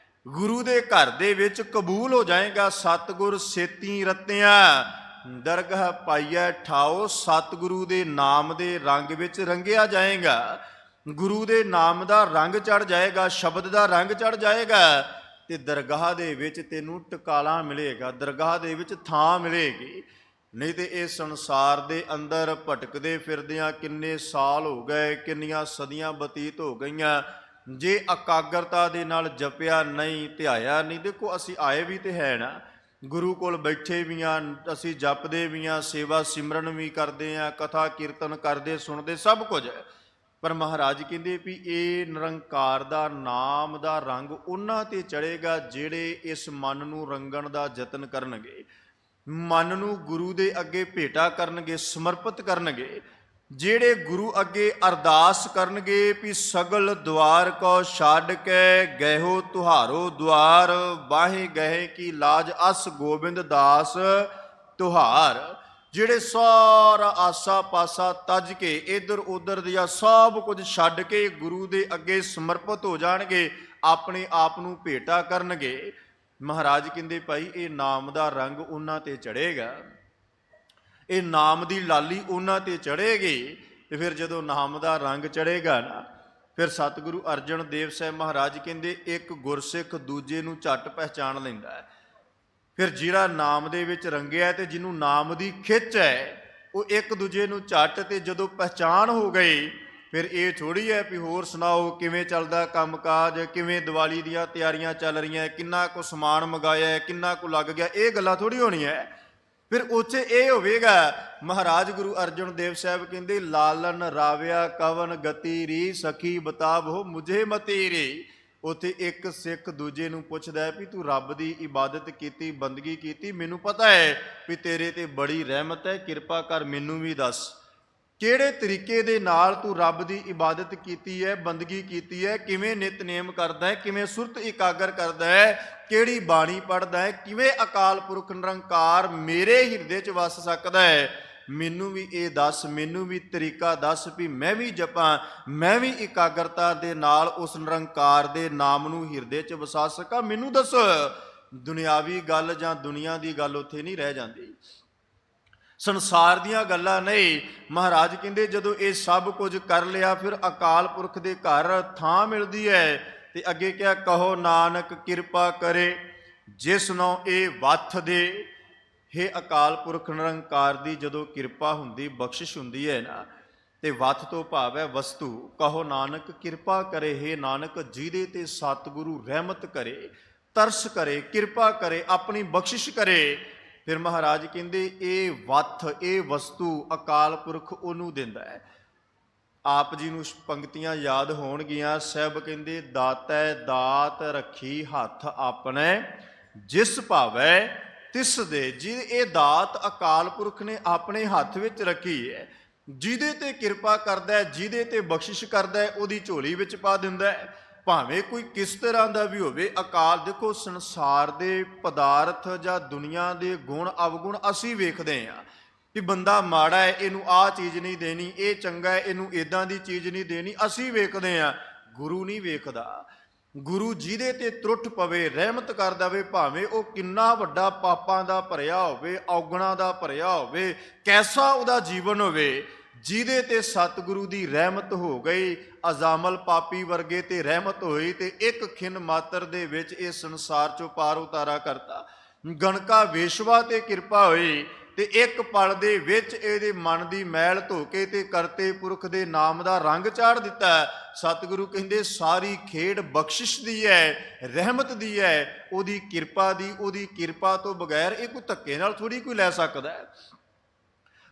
ਗੁਰੂ ਦੇ ਘਰ ਦੇ ਵਿੱਚ ਕਬੂਲ ਹੋ ਜਾਏਗਾ। ਸਤਿਗੁਰ ਸੇਤੀ ਰਤਿਆਂ ਦਰਗਾਹ ਪਾਈਐ ਠਾਓ, ਸਤਿਗੁਰੂ ਦੇ ਨਾਮ ਦੇ ਰੰਗ ਵਿੱਚ ਰੰਗਿਆ ਜਾਏਗਾ, ਗੁਰੂ ਦੇ ਨਾਮ ਦਾ ਰੰਗ ਚੜ ਜਾਏਗਾ, ਸ਼ਬਦ ਦਾ ਰੰਗ ਚੜ ਜਾਏਗਾ, ਤੇ ਦਰਗਾਹ ਦੇ ਵਿੱਚ ਤੈਨੂੰ ਟਿਕਾਲਾ ਮਿਲੇਗਾ, ਦਰਗਾਹ ਦੇ ਵਿੱਚ ਥਾਂ ਮਿਲੇਗੀ। ਨਹੀਂ ਤੇ ਇਹ ਸੰਸਾਰ ਦੇ ਅੰਦਰ ਭਟਕਦੇ ਫਿਰਦਿਆਂ ਕਿੰਨੇ ਸਾਲ ਹੋ ਗਏ, ਕਿੰਨੀਆਂ ਸਦੀਆਂ ਬਤੀਤ ਹੋ ਗਈਆਂ, ਜੇ ਇਕਾਗਰਤਾ ਦੇ ਨਾਲ ਜਪਿਆ ਨਹੀਂ, ਧਿਆਇਆ ਨਹੀਂ। ਦੇਖੋ ਅਸੀਂ ਆਏ ਵੀ ਤੇ ਹੈ ਨਾ, ਗੁਰੂ ਕੋਲ ਬੈਠੇ ਵੀ ਹਾਂ, ਅਸੀਂ ਜਪਦੇ ਵੀ ਹਾਂ, ਸੇਵਾ ਸਿਮਰਨ ਵੀ ਕਰਦੇ ਹਾਂ, ਕਥਾ ਕੀਰਤਨ ਕਰਦੇ ਸੁਣਦੇ ਸਭ ਕੁਝ ਹੈ, ਪਰ ਮਹਾਰਾਜ ਕਹਿੰਦੇ ਵੀ ਇਹ ਨਿਰੰਕਾਰ ਦਾ ਨਾਮ ਦਾ ਰੰਗ ਉਹਨਾਂ ਤੇ ਚੜ੍ਹੇਗਾ ਜਿਹੜੇ ਇਸ ਮਨ ਨੂੰ ਰੰਗਣ ਦਾ ਯਤਨ ਕਰਨਗੇ, ਮਨ ਨੂੰ ਗੁਰੂ ਦੇ ਅੱਗੇ ਭੇਟਾ ਕਰਨਗੇ, ਸਮਰਪਿਤ ਕਰਨਗੇ, ਜਿਹੜੇ ਗੁਰੂ ਅੱਗੇ ਅਰਦਾਸ ਕਰਨਗੇ ਵੀ ਸਗਲ ਦੁਆਰ ਕੋ ਛੱਡ ਕੇ ਗਇਓ ਤੁਹਾਰੋ ਦੁਆਰ, ਬਾਹੇ ਗਏ ਕੀ ਲਾਜ ਅਸ ਗੋਬਿੰਦ ਦਾਸ ਤੁਹਾਰ। ਜਿਹੜੇ ਸਾਰਾ ਆਸਾ ਪਾਸਾ ਤੱਜ ਕੇ ਇੱਧਰ ਉੱਧਰ ਦੀਆਂ ਸਭ ਕੁਝ ਛੱਡ ਕੇ ਗੁਰੂ ਦੇ ਅੱਗੇ ਸਮਰਪਿਤ ਹੋ ਜਾਣਗੇ, ਆਪਣੇ ਆਪ ਨੂੰ ਭੇਟਾ ਕਰਨਗੇ। ਮਹਾਰਾਜ ਕਹਿੰਦੇ ਭਾਈ ਇਹ ਨਾਮ ਦਾ ਰੰਗ ਉਹਨਾਂ ਤੇ ਚੜ੍ਹੇਗਾ, ਇਹ ਨਾਮ ਦੀ ਲਾਲੀ ਉਹਨਾਂ ਤੇ ਚੜ੍ਹੇਗੀ। ਤੇ ਫਿਰ ਜਦੋਂ ਨਾਮ ਦਾ ਰੰਗ ਚੜ੍ਹੇਗਾ ਨਾ, ਫਿਰ ਸਤਿਗੁਰੂ ਅਰਜਨ ਦੇਵ ਸਾਹਿਬ ਮਹਾਰਾਜ ਕਹਿੰਦੇ ਇੱਕ ਗੁਰਸਿੱਖ ਦੂਜੇ ਨੂੰ ਝੱਟ ਪਹਿਚਾਣ ਲੈਂਦਾ ਹੈ। ਫਿਰ ਜਿਹੜਾ ਨਾਮ ਦੇ ਵਿੱਚ ਰੰਗਿਆ ਤੇ ਜਿਹਨੂੰ ਨਾਮ ਦੀ ਖਿੱਚ ਹੈ, ਉਹ ਇੱਕ ਦੂਜੇ ਨੂੰ ਝੱਟ, ਤੇ ਜਦੋਂ ਪਹਿਚਾਣ ਹੋ ਗਈ ਫਿਰ ਇਹ ਥੋੜ੍ਹੀ ਹੈ ਵੀ ਹੋਰ ਸੁਣਾਓ ਕਿਵੇਂ ਚੱਲਦਾ ਕੰਮਕਾਜ, ਕਿਵੇਂ ਦੀਵਾਲੀ ਦੀਆਂ ਤਿਆਰੀਆਂ ਚੱਲ ਰਹੀਆਂ, ਕਿੰਨਾ ਕੁ ਸਮਾਨ ਮੰਗਾਇਆ, ਕਿੰਨਾ ਕੁ ਲੱਗ ਗਿਆ, ਇਹ ਗੱਲਾਂ ਥੋੜ੍ਹੀ ਹੋਣੀਆਂ। ਫਿਰ ਉੱਥੇ ਇਹ ਹੋਵੇਗਾ, ਮਹਾਰਾਜ ਗੁਰੂ ਅਰਜਨ ਦੇਵ ਸਾਹਿਬ ਕਹਿੰਦੇ ਲਾਲਨ ਰਾਵਿਆ ਕਵਨ ਗਤੀ ਰੀ, ਸਖੀ ਬਤਾਵੋ ਮੁਝੇ ਮਤੀ ਰੀ। ਉੱਥੇ ਇੱਕ ਸਿੱਖ ਦੂਜੇ ਨੂੰ ਪੁੱਛਦਾ ਵੀ ਤੂੰ ਰੱਬ ਦੀ ਇਬਾਦਤ ਕੀਤੀ, ਬੰਦਗੀ ਕੀਤੀ, ਮੈਨੂੰ ਪਤਾ ਹੈ ਵੀ ਤੇਰੇ ਤੇ ਬੜੀ ਰਹਿਮਤ ਹੈ, ਕਿਰਪਾ ਕਰ ਮੈਨੂੰ ਵੀ ਦੱਸ ਕਿਹੜੇ ਤਰੀਕੇ ਦੇ ਨਾਲ ਤੂੰ ਰੱਬ ਦੀ ਇਬਾਦਤ ਕੀਤੀ ਹੈ, ਬੰਦਗੀ ਕੀਤੀ ਹੈ, ਕਿਵੇਂ ਨਿਤਨੇਮ ਕਰਦਾ ਹੈ, ਕਿਵੇਂ ਸੁਰਤ ਇਕਾਗਰ ਕਰਦਾ ਹੈ, ਕਿਹੜੀ ਬਾਣੀ ਪੜ੍ਹਦਾ ਹੈ, ਕਿਵੇਂ ਅਕਾਲ ਪੁਰਖ ਨਿਰੰਕਾਰ ਮੇਰੇ ਹਿਰਦੇ 'ਚ ਵਸ ਸਕਦਾ ਹੈ, ਮੈਨੂੰ ਵੀ ਇਹ ਦੱਸ, ਮੈਨੂੰ ਵੀ ਤਰੀਕਾ ਦੱਸ ਵੀ ਮੈਂ ਵੀ ਜਪਾਂ, ਮੈਂ ਵੀ ਇਕਾਗਰਤਾ ਦੇ ਨਾਲ ਉਸ ਨਿਰੰਕਾਰ ਦੇ ਨਾਮ ਨੂੰ ਹਿਰਦੇ 'ਚ ਵਸਾ ਸਕਾਂ, ਮੈਨੂੰ ਦੱਸ। ਦੁਨਿਆਵੀ ਗੱਲ ਜਾਂ ਦੁਨੀਆ ਦੀ ਗੱਲ ਉੱਥੇ ਨਹੀਂ ਰਹਿ ਜਾਂਦੀ। ਸੰਸਾਰ ਦੀਆਂ ਗੱਲਾਂ ਨਹੀਂ। ਮਹਾਰਾਜ ਕਹਿੰਦੇ ਜਦੋਂ ਇਹ ਸਭ ਕੁਝ ਕਰ ਲਿਆ ਫਿਰ ਅਕਾਲ ਪੁਰਖ ਦੇ ਘਰ ਥਾਂ ਮਿਲਦੀ ਹੈ। ਤੇ ਅੱਗੇ ਕਿਹਾ, ਕਹੋ ਨਾਨਕ ਕਿਰਪਾ ਕਰੇ ਜਿਸ ਨੂੰ ਇਹ ਵੱਥ ਦੇ। ਹੇ ਅਕਾਲ ਪੁਰਖ ਨਿਰੰਕਾਰ ਦੀ ਜਦੋਂ ਕਿਰਪਾ ਹੁੰਦੀ, ਬਖਸ਼ਿਸ਼ ਹੁੰਦੀ ਹੈ ਨਾ, ਤੇ ਵੱਥ ਤੋਂ ਭਾਵ ਹੈ ਵਸਤੂ। ਕਹੋ ਨਾਨਕ ਕਿਰਪਾ ਕਰੇ, ਹੇ ਨਾਨਕ ਜਿਹਦੇ ਤੇ ਸਤਿਗੁਰੂ ਰਹਿਮਤ ਕਰੇ, ਤਰਸ ਕਰੇ, ਕਿਰਪਾ ਕਰੇ, ਆਪਣੀ ਬਖਸ਼ਿਸ਼ ਕਰੇ। ਫਿਰ ਮਹਾਰਾਜ ਕਹਿੰਦੇ ਇਹ ਵੱਥ, ਇਹ ਵਸਤੂ ਅਕਾਲ ਪੁਰਖ ਉਹਨੂੰ ਦਿੰਦਾ ਹੈ। ਆਪ ਜੀ ਨੂੰ ਪੰਕਤੀਆਂ ਯਾਦ ਹੋਣਗੀਆਂ। ਸਾਹਿਬ ਕਹਿੰਦੇ, ਦਾਤੈ ਦਾਤ ਰੱਖੀ ਹੱਥ ਆਪਣੇ, ਜਿਸ ਭਾਵੈ ਤਿਸ ਦੇ। ਜੀ ਇਹ ਦਾਤ ਅਕਾਲ ਪੁਰਖ ਨੇ ਆਪਣੇ ਹੱਥ ਵਿੱਚ ਰੱਖੀ ਹੈ। ਜਿਹਦੇ ਤੇ ਕਿਰਪਾ ਕਰਦਾ ਹੈ, ਜਿਹਦੇ ਤੇ ਬਖਸ਼ਿਸ਼ ਕਰਦਾ ਹੈ, ਉਹਦੀ ਝੋਲੀ ਵਿੱਚ ਪਾ ਦਿੰਦਾ ਹੈ, ਭਾਵੇਂ ਕੋਈ ਕਿਸ ਤਰ੍ਹਾਂ ਦਾ ਵੀ ਹੋਵੇ। ਅਕਾਲ, ਦੇਖੋ ਸੰਸਾਰ ਦੇ ਪਦਾਰਥ ਜਾਂ ਦੁਨੀਆ ਦੇ ਗੁਣ ਅਵਗੁਣ ਅਸੀਂ ਵੇਖਦੇ ਹਾਂ ਕਿ ਬੰਦਾ ਮਾੜਾ ਹੈ, ਇਹਨੂੰ ਆਹ ਚੀਜ਼ ਨਹੀਂ ਦੇਣੀ, ਇਹ ਚੰਗਾ ਹੈ, ਇਹਨੂੰ ਇਦਾਂ ਦੀ ਚੀਜ਼ ਨਹੀਂ ਦੇਣੀ, ਅਸੀਂ ਵੇਖਦੇ ਹਾਂ। ਗੁਰੂ ਨਹੀਂ ਵੇਖਦਾ। ਗੁਰੂ ਜਿਹਦੇ ਤੇ ਤਰੁੱਠ ਪਵੇ, ਰਹਿਮਤ ਕਰ ਦੇਵੇ, ਭਾਵੇਂ ਉਹ ਕਿੰਨਾ ਵੱਡਾ ਪਾਪਾਂ ਦਾ ਭਰਿਆ ਹੋਵੇ, ਔਗਣਾਂ ਦਾ ਭਰਿਆ ਹੋਵੇ, ਕੈਸਾ ਉਹਦਾ ਜੀਵਨ ਹੋਵੇ, ਜਿਹਦੇ ਤੇ ਸਤਿਗੁਰੂ ਦੀ ਰਹਿਮਤ ਹੋ ਗਈ, ਅਜ਼ਾਮਲ ਪਾਪੀ ਵਰਗੇ ਤੇ ਰਹਿਮਤ ਹੋਈ, ਤੇ ਇੱਕ ਖਿੰਨ ਮਾਤਰ ਦੇ ਵਿੱਚ ਇਹ ਸੰਸਾਰ ਚੋਂ ਪਾਰ ਉਤਾਰਾ ਕਰਤਾ। ਗਣਕਾ ਵੇਸ਼ਵਾ ਤੇ ਕਿਰਪਾ ਹੋਈ ਤੇ ਇੱਕ ਪਲ ਦੇ ਵਿੱਚ ਇਹਦੇ ਮਨ ਦੀ ਮੈਲ ਧੋ ਕੇ ਤੇ ਕਰਤੇ ਪੁਰਖ ਦੇ ਨਾਮ ਦਾ ਰੰਗ ਚਾੜ ਦਿੱਤਾ। ਸਤਿਗੁਰੂ ਕਹਿੰਦੇ ਸਾਰੀ ਖੇਡ ਬਖਸ਼ਿਸ਼ ਦੀ ਹੈ, ਰਹਿਮਤ ਦੀ ਹੈ, ਉਹਦੀ ਕਿਰਪਾ ਦੀ। ਉਹਦੀ ਕਿਰਪਾ ਤੋਂ ਬਗੈਰ ਇਹ ਕੋਈ ਧੱਕੇ ਨਾਲ ਥੋੜੀ ਕੋਈ ਲੈ ਸਕਦਾ ਹੈ,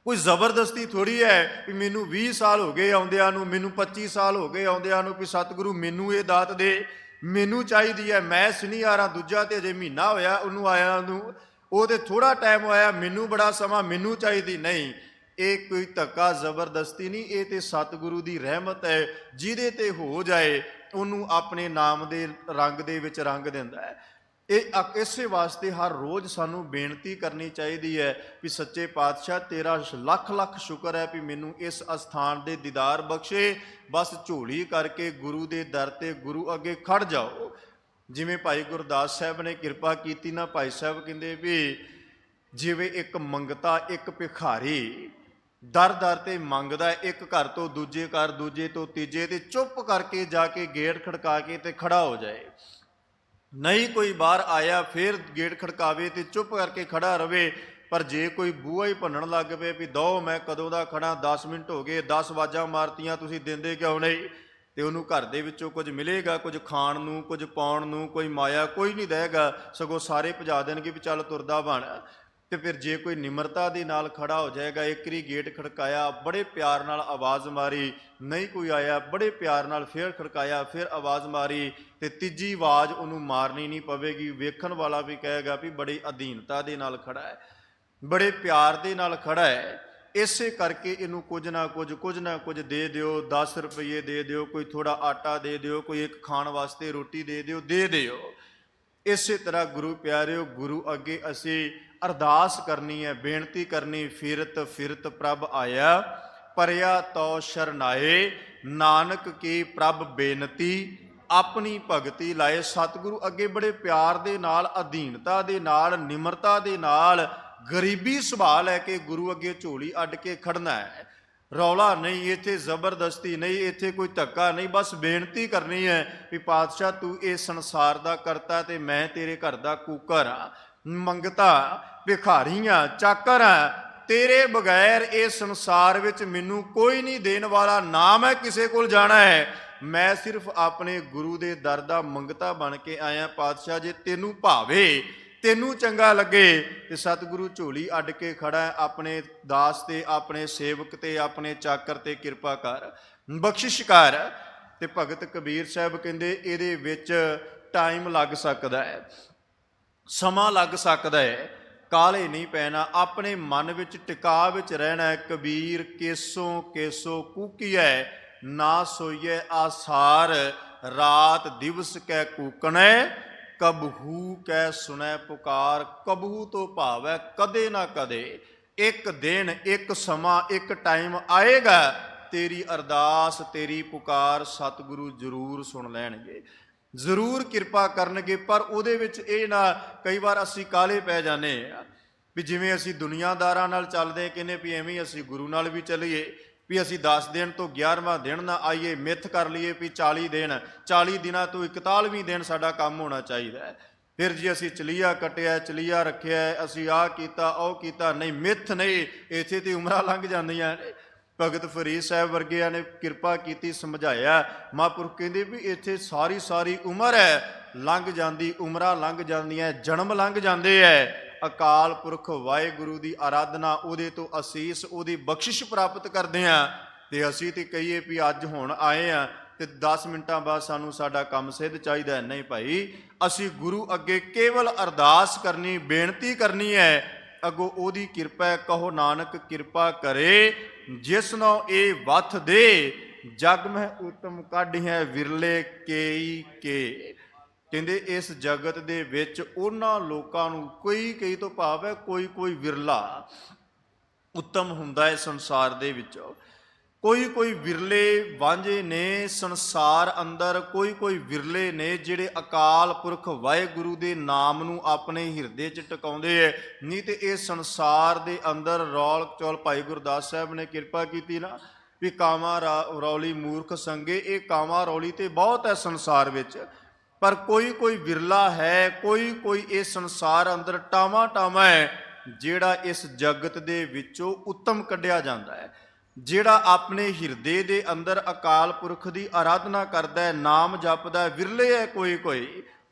ਕੋਈ ਜ਼ਬਰਦਸਤੀ ਥੋੜੀ ਹੈ ਵੀ ਮੈਨੂੰ 20 ਸਾਲ ਹੋ ਗਏ ਆਉਂਦਿਆਂ ਨੂੰ, ਮੈਨੂੰ 25 ਸਾਲ ਹੋ ਗਏ ਆਉਂਦਿਆਂ ਨੂੰ, ਵੀ ਸਤਿਗੁਰੂ ਮੈਨੂੰ ਇਹ ਦਾਤ ਦੇ, ਮੈਨੂੰ ਚਾਹੀਦੀ ਹੈ। ਮੈਂ ਸ਼ਨੀਵਾਰਾਂ ਦੂਜਾ ਤੇ ਅਜੇ ਮਹੀਨਾ ਹੋਇਆ ਉਹਨੂੰ ਆਇਆ ਨੂੰ, ਉਹ ਤੇ ਥੋੜਾ ਟਾਈਮ ਹੋਇਆ, ਮੈਨੂੰ ਬੜਾ ਸਮਾਂ, ਮੈਨੂੰ ਚਾਹੀਦੀ ਨਹੀਂ। ਇਹ ਕੋਈ ਧੱਕਾ ਜ਼ਬਰਦਸਤੀ ਨਹੀਂ, ਇਹ ਤੇ ਸਤਿਗੁਰੂ ਦੀ ਰਹਿਮਤ ਹੈ। ਜਿਹਦੇ ਤੇ ਹੋ ਜਾਏ ਉਹਨੂੰ ਆਪਣੇ ਨਾਮ ਦੇ ਰੰਗ ਦੇ ਵਿੱਚ ਰੰਗ ਦਿੰਦਾ ਹੈ। ਇਹ ਇਸੇ ਵਾਸਤੇ ਹਰ ਰੋਜ਼ ਸਾਨੂੰ ਬੇਨਤੀ ਕਰਨੀ ਚਾਹੀਦੀ ਹੈ ਵੀ ਸੱਚੇ ਪਾਤਸ਼ਾਹ ਤੇਰਾ ਲੱਖ ਲੱਖ ਸ਼ੁਕਰ ਹੈ ਵੀ ਮੈਨੂੰ ਇਸ ਅਸਥਾਨ ਦੇ ਦੀਦਾਰ ਬਖਸ਼ੇ। ਬਸ ਝੋਲੀ ਕਰਕੇ ਗੁਰੂ ਦੇ ਦਰ ਤੇ ਗੁਰੂ ਅੱਗੇ ਖੜ ਜਾਓ। ਜਿਵੇਂ ਭਾਈ ਗੁਰਦਾਸ ਸਾਹਿਬ ਨੇ ਕਿਰਪਾ ਕੀਤੀ ਨਾ, ਭਾਈ ਸਾਹਿਬ ਕਹਿੰਦੇ ਵੀ ਜਿਵੇਂ ਇੱਕ ਮੰਗਤਾ, ਇੱਕ ਭਿਖਾਰੀ ਦਰ ਦਰ ਤੇ ਮੰਗਦਾ, ਇੱਕ ਘਰ ਤੋਂ ਦੂਜੇ ਘਰ, ਦੂਜੇ ਤੋਂ ਤੀਜੇ, ਤੇ ਚੁੱਪ ਕਰਕੇ ਜਾ ਕੇ ਗੇਟ ਖੜਕਾ ਕੇ ਤੇ ਖੜਾ ਹੋ ਜਾਏ। ਨਹੀਂ ਕੋਈ ਬਾਹਰ ਆਇਆ ਫਿਰ ਗੇਟ ਖੜਕਾਵੇ ਤੇ ਚੁੱਪ ਕਰਕੇ ਖੜਾ ਰਵੇ। ਪਰ ਜੇ ਕੋਈ ਬੂਹਾ ਹੀ ਭੰਨਣ ਲੱਗ ਪਏ ਵੀ ਦੋ ਮੈਂ ਕਦੋਂ ਦਾ ਖੜਾ, 10 ਮਿੰਟ ਹੋ ਗਏ, 10 ਆਵਾਜ਼ਾਂ ਮਾਰਤੀਆਂ, ਤੁਸੀਂ ਦਿੰਦੇ ਕਿਉਂ ਨਹੀਂ, ਤੇ ਉਹਨੂੰ ਘਰ ਦੇ ਵਿੱਚੋਂ ਕੁਝ ਮਿਲੇਗਾ, ਕੁਝ ਖਾਣ ਨੂੰ, ਕੁਝ ਪਾਉਣ ਨੂੰ, ਕੋਈ ਮਾਇਆ ਕੋਈ ਨਹੀਂ ਦੇਗਾ, ਸਗੋਂ ਸਾਰੇ ਭਜਾ ਦੇਣਗੇ ਵੀ ਚੱਲ ਤੁਰਦਾ ਬਣ। ਤੇ ਫਿਰ ਜੇ ਕੋਈ ਨਿਮਰਤਾ ਦੇ ਨਾਲ ਖੜਾ ਹੋ ਜਾਏਗਾ, ਇੱਕ ਵਾਰੀ ਗੇਟ ਖੜਕਾਇਆ, ਬੜੇ ਪਿਆਰ ਨਾਲ ਆਵਾਜ਼ ਮਾਰੀ, ਨਹੀਂ ਕੋਈ ਆਇਆ, ਬੜੇ ਪਿਆਰ ਨਾਲ ਫਿਰ ਖੜਕਾਇਆ, ਫਿਰ ਆਵਾਜ਼ ਮਾਰੀ, ਤੇ ਤੀਜੀ ਆਵਾਜ਼ ਉਹਨੂੰ ਮਾਰਨੀ ਨਹੀਂ ਪਵੇਗੀ। ਵੇਖਣ ਵਾਲਾ ਵੀ ਕਹੇਗਾ ਵੀ ਬੜੀ ਅਧੀਨਤਾ ਦੇ ਨਾਲ ਖੜਾ ਹੈ, ਬੜੇ ਪਿਆਰ ਦੇ ਨਾਲ ਖੜਾ ਹੈ। ਇਸੇ ਕਰਕੇ ਇਹਨੂੰ ਕੁਝ ਨਾ ਕੁਝ ਦੇ ਦਿਓ। 10 ਰੁਪਏ ਦੇ ਦਿਓ, ਕੋਈ ਥੋੜਾ ਆਟਾ ਦੇ ਦਿਓ, ਕੋਈ ਇੱਕ ਖਾਣ ਵਾਸਤੇ ਰੋਟੀ ਦੇ ਦਿਓ। ਇਸੇ ਤਰ੍ਹਾਂ ਗੁਰੂ ਪਿਆਰਿਓ, ਗੁਰੂ ਅੱਗੇ ਅਸੀਂ ਅਰਦਾਸ ਕਰਨੀ ਹੈ, ਬੇਨਤੀ ਕਰਨੀ। ਫਿਰਤ ਪ੍ਰਭ ਆਇਆ, ਪਰਿਆ ਤੋ ਸ਼ਰਨਾਏ, ਨਾਨਕ ਕੀ ਪ੍ਰਭ ਬੇਨਤੀ, ਆਪਣੀ ਭਗਤੀ ਲਾਏ। ਸਤਿਗੁਰੂ ਅੱਗੇ ਬੜੇ ਪਿਆਰ ਦੇ ਨਾਲ, ਅਧੀਨਤਾ ਦੇ ਨਾਲ, ਨਿਮਰਤਾ ਦੇ ਨਾਲ, ਗਰੀਬੀ ਸੁਭਾਅ ਲੈ ਕੇ ਗੁਰੂ ਅੱਗੇ ਝੋਲੀ ਅੱਡ ਕੇ ਖੜਨਾ ਹੈ। ਰੌਲਾ ਨਹੀਂ, ਇੱਥੇ ਜ਼ਬਰਦਸਤੀ ਨਹੀਂ, ਇੱਥੇ ਕੋਈ ਧੱਕਾ ਨਹੀਂ। ਬਸ ਬੇਨਤੀ ਕਰਨੀ ਹੈ ਵੀ ਪਾਤਸ਼ਾਹ ਤੂੰ ਇਹ ਸੰਸਾਰ ਦਾ ਕਰਤਾ ਤੇ ਮੈਂ ਤੇਰੇ ਘਰ ਦਾ ਕੂਕਰ ਹਾਂ, ਮੰਗਤਾ, ਭਿਖਾਰੀਆਂ, ਚਾਕਰ ਹਾਂ। ਤੇਰੇ ਬਗੈਰ ਇਹ ਸੰਸਾਰ ਵਿੱਚ ਮੈਨੂੰ ਕੋਈ ਨਹੀਂ ਦੇਣ ਵਾਲਾ, ਨਾ ਮੈਂ ਕਿਸੇ ਕੋਲ ਜਾਣਾ ਹੈ। ਮੈਂ ਸਿਰਫ ਆਪਣੇ ਗੁਰੂ ਦੇ ਦਰ ਦਾ ਮੰਗਤਾ ਬਣ ਕੇ ਆਇਆ। ਪਾਤਸ਼ਾਹ ਜੇ ਤੈਨੂੰ ਭਾਵੇ, ਤੈਨੂੰ ਚੰਗਾ ਲੱਗੇ ਤੇ ਸਤਿਗੁਰੂ ਝੋਲੀ ਅੱਡ ਕੇ ਖੜਾ ਹੈ। ਆਪਣੇ ਦਾਸ ਤੇ, ਆਪਣੇ ਸੇਵਕ ਤੇ, ਆਪਣੇ ਚਾਕਰ ਤੇ ਕਿਰਪਾ ਕਰ, ਬਖਸ਼ਿਸ਼ ਕਰ। ਤੇ ਭਗਤ ਕਬੀਰ ਸਾਹਿਬ ਕਹਿੰਦੇ ਇਹਦੇ ਵਿੱਚ ਟਾਈਮ ਲੱਗ ਸਕਦਾ ਹੈ, ਸਮਾਂ ਲੱਗ ਸਕਦਾ ਹੈ, ਕਾਹਲੇ ਨਹੀਂ ਪੈਣਾ, ਆਪਣੇ ਮਨ ਵਿੱਚ ਟਿਕਾ ਵਿੱਚ ਰਹਿਣਾ ਹੈ। ਕਬੀਰ ਕੇਸੋ ਕੂਕੀਐ, ਨਾ ਸੋਈਐ ਆਸਾਰ, ਰਾਤ ਦਿਵਸ ਕੈ ਕੂਕਣੈ, ਕਬਹੂ ਕੈ ਸੁਣੈ ਪੁਕਾਰ। ਕਬਹੂ ਤੋਂ ਭਾਵ ਹੈ ਕਦੇ ਨਾ ਕਦੇ, ਇੱਕ ਦਿਨ, ਇੱਕ ਸਮਾਂ, ਇੱਕ ਟਾਈਮ ਆਏਗਾ, ਤੇਰੀ ਅਰਦਾਸ, ਤੇਰੀ ਪੁਕਾਰ ਸਤਿਗੁਰੂ ਜ਼ਰੂਰ ਸੁਣ ਲੈਣਗੇ, ਜ਼ਰੂਰ ਕਿਰਪਾ ਕਰਨਗੇ। ਪਰ ਉਹਦੇ ਵਿੱਚ ਇਹ ਨਾ, ਕਈ ਵਾਰ ਅਸੀਂ ਕਾਹਲੇ ਪੈ ਜਾਂਦੇ ਹਾਂ ਵੀ ਜਿਵੇਂ ਅਸੀਂ ਦੁਨੀਆਦਾਰਾਂ ਨਾਲ ਚੱਲਦੇ ਕਹਿੰਦੇ ਵੀ ਐਵੇਂ ਅਸੀਂ ਗੁਰੂ ਨਾਲ ਵੀ ਚੱਲੀਏ, ਵੀ ਅਸੀਂ 10 ਦਿਨ ਤੋਂ 11ਵਾਂ ਦਿਨ ਨਾ ਆਈਏ, ਮਿੱਥ ਕਰ ਲਈਏ ਵੀ 40 ਦਿਨ, 40 ਦਿਨਾਂ ਤੋਂ 41ਵੀਂ ਦਿਨ ਸਾਡਾ ਕੰਮ ਹੋਣਾ ਚਾਹੀਦਾ ਹੈ। ਫਿਰ ਜੀ ਅਸੀਂ ਚਲੀਆ ਕੱਟਿਆ, ਚਲੀਆ ਰੱਖਿਆ, ਅਸੀਂ ਆਹ ਕੀਤਾ ਉਹ ਕੀਤਾ, ਨਹੀਂ ਮਿੱਥ ਨਹੀਂ, ਇੱਥੇ ਤੇ ਉਮਰਾਂ ਲੰਘ ਜਾਂਦੀਆਂ ਨੇ। ਭਗਤ ਫਰੀਦ ਸਾਹਿਬ ਵਰਗਿਆਂ ਨੇ ਕਿਰਪਾ ਕੀਤੀ, ਸਮਝਾਇਆ। ਮਹਾਂਪੁਰਖ ਕਹਿੰਦੇ ਵੀ ਇੱਥੇ ਸਾਰੀ ਸਾਰੀ ਉਮਰ ਹੈ ਲੰਘ ਜਾਂਦੀ, ਉਮਰਾਂ ਲੰਘ ਜਾਂਦੀਆਂ, ਜਨਮ ਲੰਘ ਜਾਂਦੇ ਹੈ। ਅਕਾਲ ਪੁਰਖ ਵਾਹਿਗੁਰੂ ਦੀ ਆਰਾਧਨਾ, ਉਹਦੇ ਤੋਂ ਅਸੀਸ, ਉਹਦੀ ਬਖਸ਼ਿਸ਼ ਪ੍ਰਾਪਤ ਕਰਦੇ ਹਾਂ। ਤੇ ਅਸੀਂ ਤੇ ਕਹੀਏ ਵੀ ਅੱਜ ਹੁਣ ਆਏ ਆ ਤੇ 10 ਮਿੰਟਾਂ ਬਾਅਦ ਸਾਨੂੰ ਸਾਡਾ ਕੰਮ ਸਿੱਧ ਚਾਹੀਦਾ। ਨਹੀਂ ਭਾਈ, ਅਸੀਂ ਗੁਰੂ ਅੱਗੇ ਕੇਵਲ ਅਰਦਾਸ ਕਰਨੀ, ਬੇਨਤੀ ਕਰਨੀ ਹੈ, ਅੱਗੋਂ ਉਹਦੀ ਕਿਰਪਾ ਹੈ। ਕਹੋ ਨਾਨਕ ਕਿਰਪਾ ਕਰੇ, ਜਿਸ ਨੂੰ ਇਹ ਵਥ ਦੇ, ਜਗ ਮਹਿ ਉਤਮ ਕਾਢਿਐ ਵਿਰਲੇ ਕੇਈ ਕੇ। ਕਹਿੰਦੇ ਇਸ ਜਗਤ ਦੇ ਵਿੱਚ ਉਹਨਾਂ ਲੋਕਾਂ ਨੂੰ, ਕਈ ਤੋਂ ਭਾਵ ਹੈ ਕੋਈ ਵਿਰਲਾ ਉੱਤਮ ਹੁੰਦਾ ਹੈ ਸੰਸਾਰ ਦੇ ਵਿੱਚ, ਕੋਈ ਵਿਰਲੇ ਵਾਂਝੇ ਨੇ ਸੰਸਾਰ ਅੰਦਰ, ਕੋਈ ਵਿਰਲੇ ਨੇ ਜਿਹੜੇ ਅਕਾਲ ਪੁਰਖ ਵਾਹਿਗੁਰੂ ਦੇ ਨਾਮ ਨੂੰ ਆਪਣੇ ਹਿਰਦੇ 'ਚ ਟਿਕਾਉਂਦੇ ਹੈ। ਨਹੀਂ ਤੇ ਇਹ ਸੰਸਾਰ ਦੇ ਅੰਦਰ ਰੌਲ ਚੌਲ, ਭਾਈ ਗੁਰਦਾਸ ਸਾਹਿਬ ਨੇ ਕਿਰਪਾ ਕੀਤੀ ਨਾ ਵੀ ਕਾਵਾਂ ਰੌਲੀ ਮੂਰਖ ਸੰਗੇ, ਇਹ ਕਾਵਾਂ ਰੌਲੀ ਤੇ ਬਹੁਤ ਹੈ ਸੰਸਾਰ ਵਿੱਚ, ਪਰ ਕੋਈ ਵਿਰਲਾ ਹੈ, ਕੋਈ ਇਸ ਸੰਸਾਰ ਅੰਦਰ ਟਾਵਾਂ ਹੈ ਜਿਹੜਾ ਇਸ ਜਗਤ ਦੇ ਵਿੱਚੋਂ ਉੱਤਮ ਕੱਢਿਆ ਜਾਂਦਾ ਹੈ, ਜਿਹੜਾ ਆਪਣੇ ਹਿਰਦੇ ਦੇ ਅੰਦਰ ਅਕਾਲ ਪੁਰਖ ਦੀ ਆਰਾਧਨਾ ਕਰਦਾ ਹੈ, ਨਾਮ ਜਪਦਾ। ਵਿਰਲੇ ਹੈ ਕੋਈ।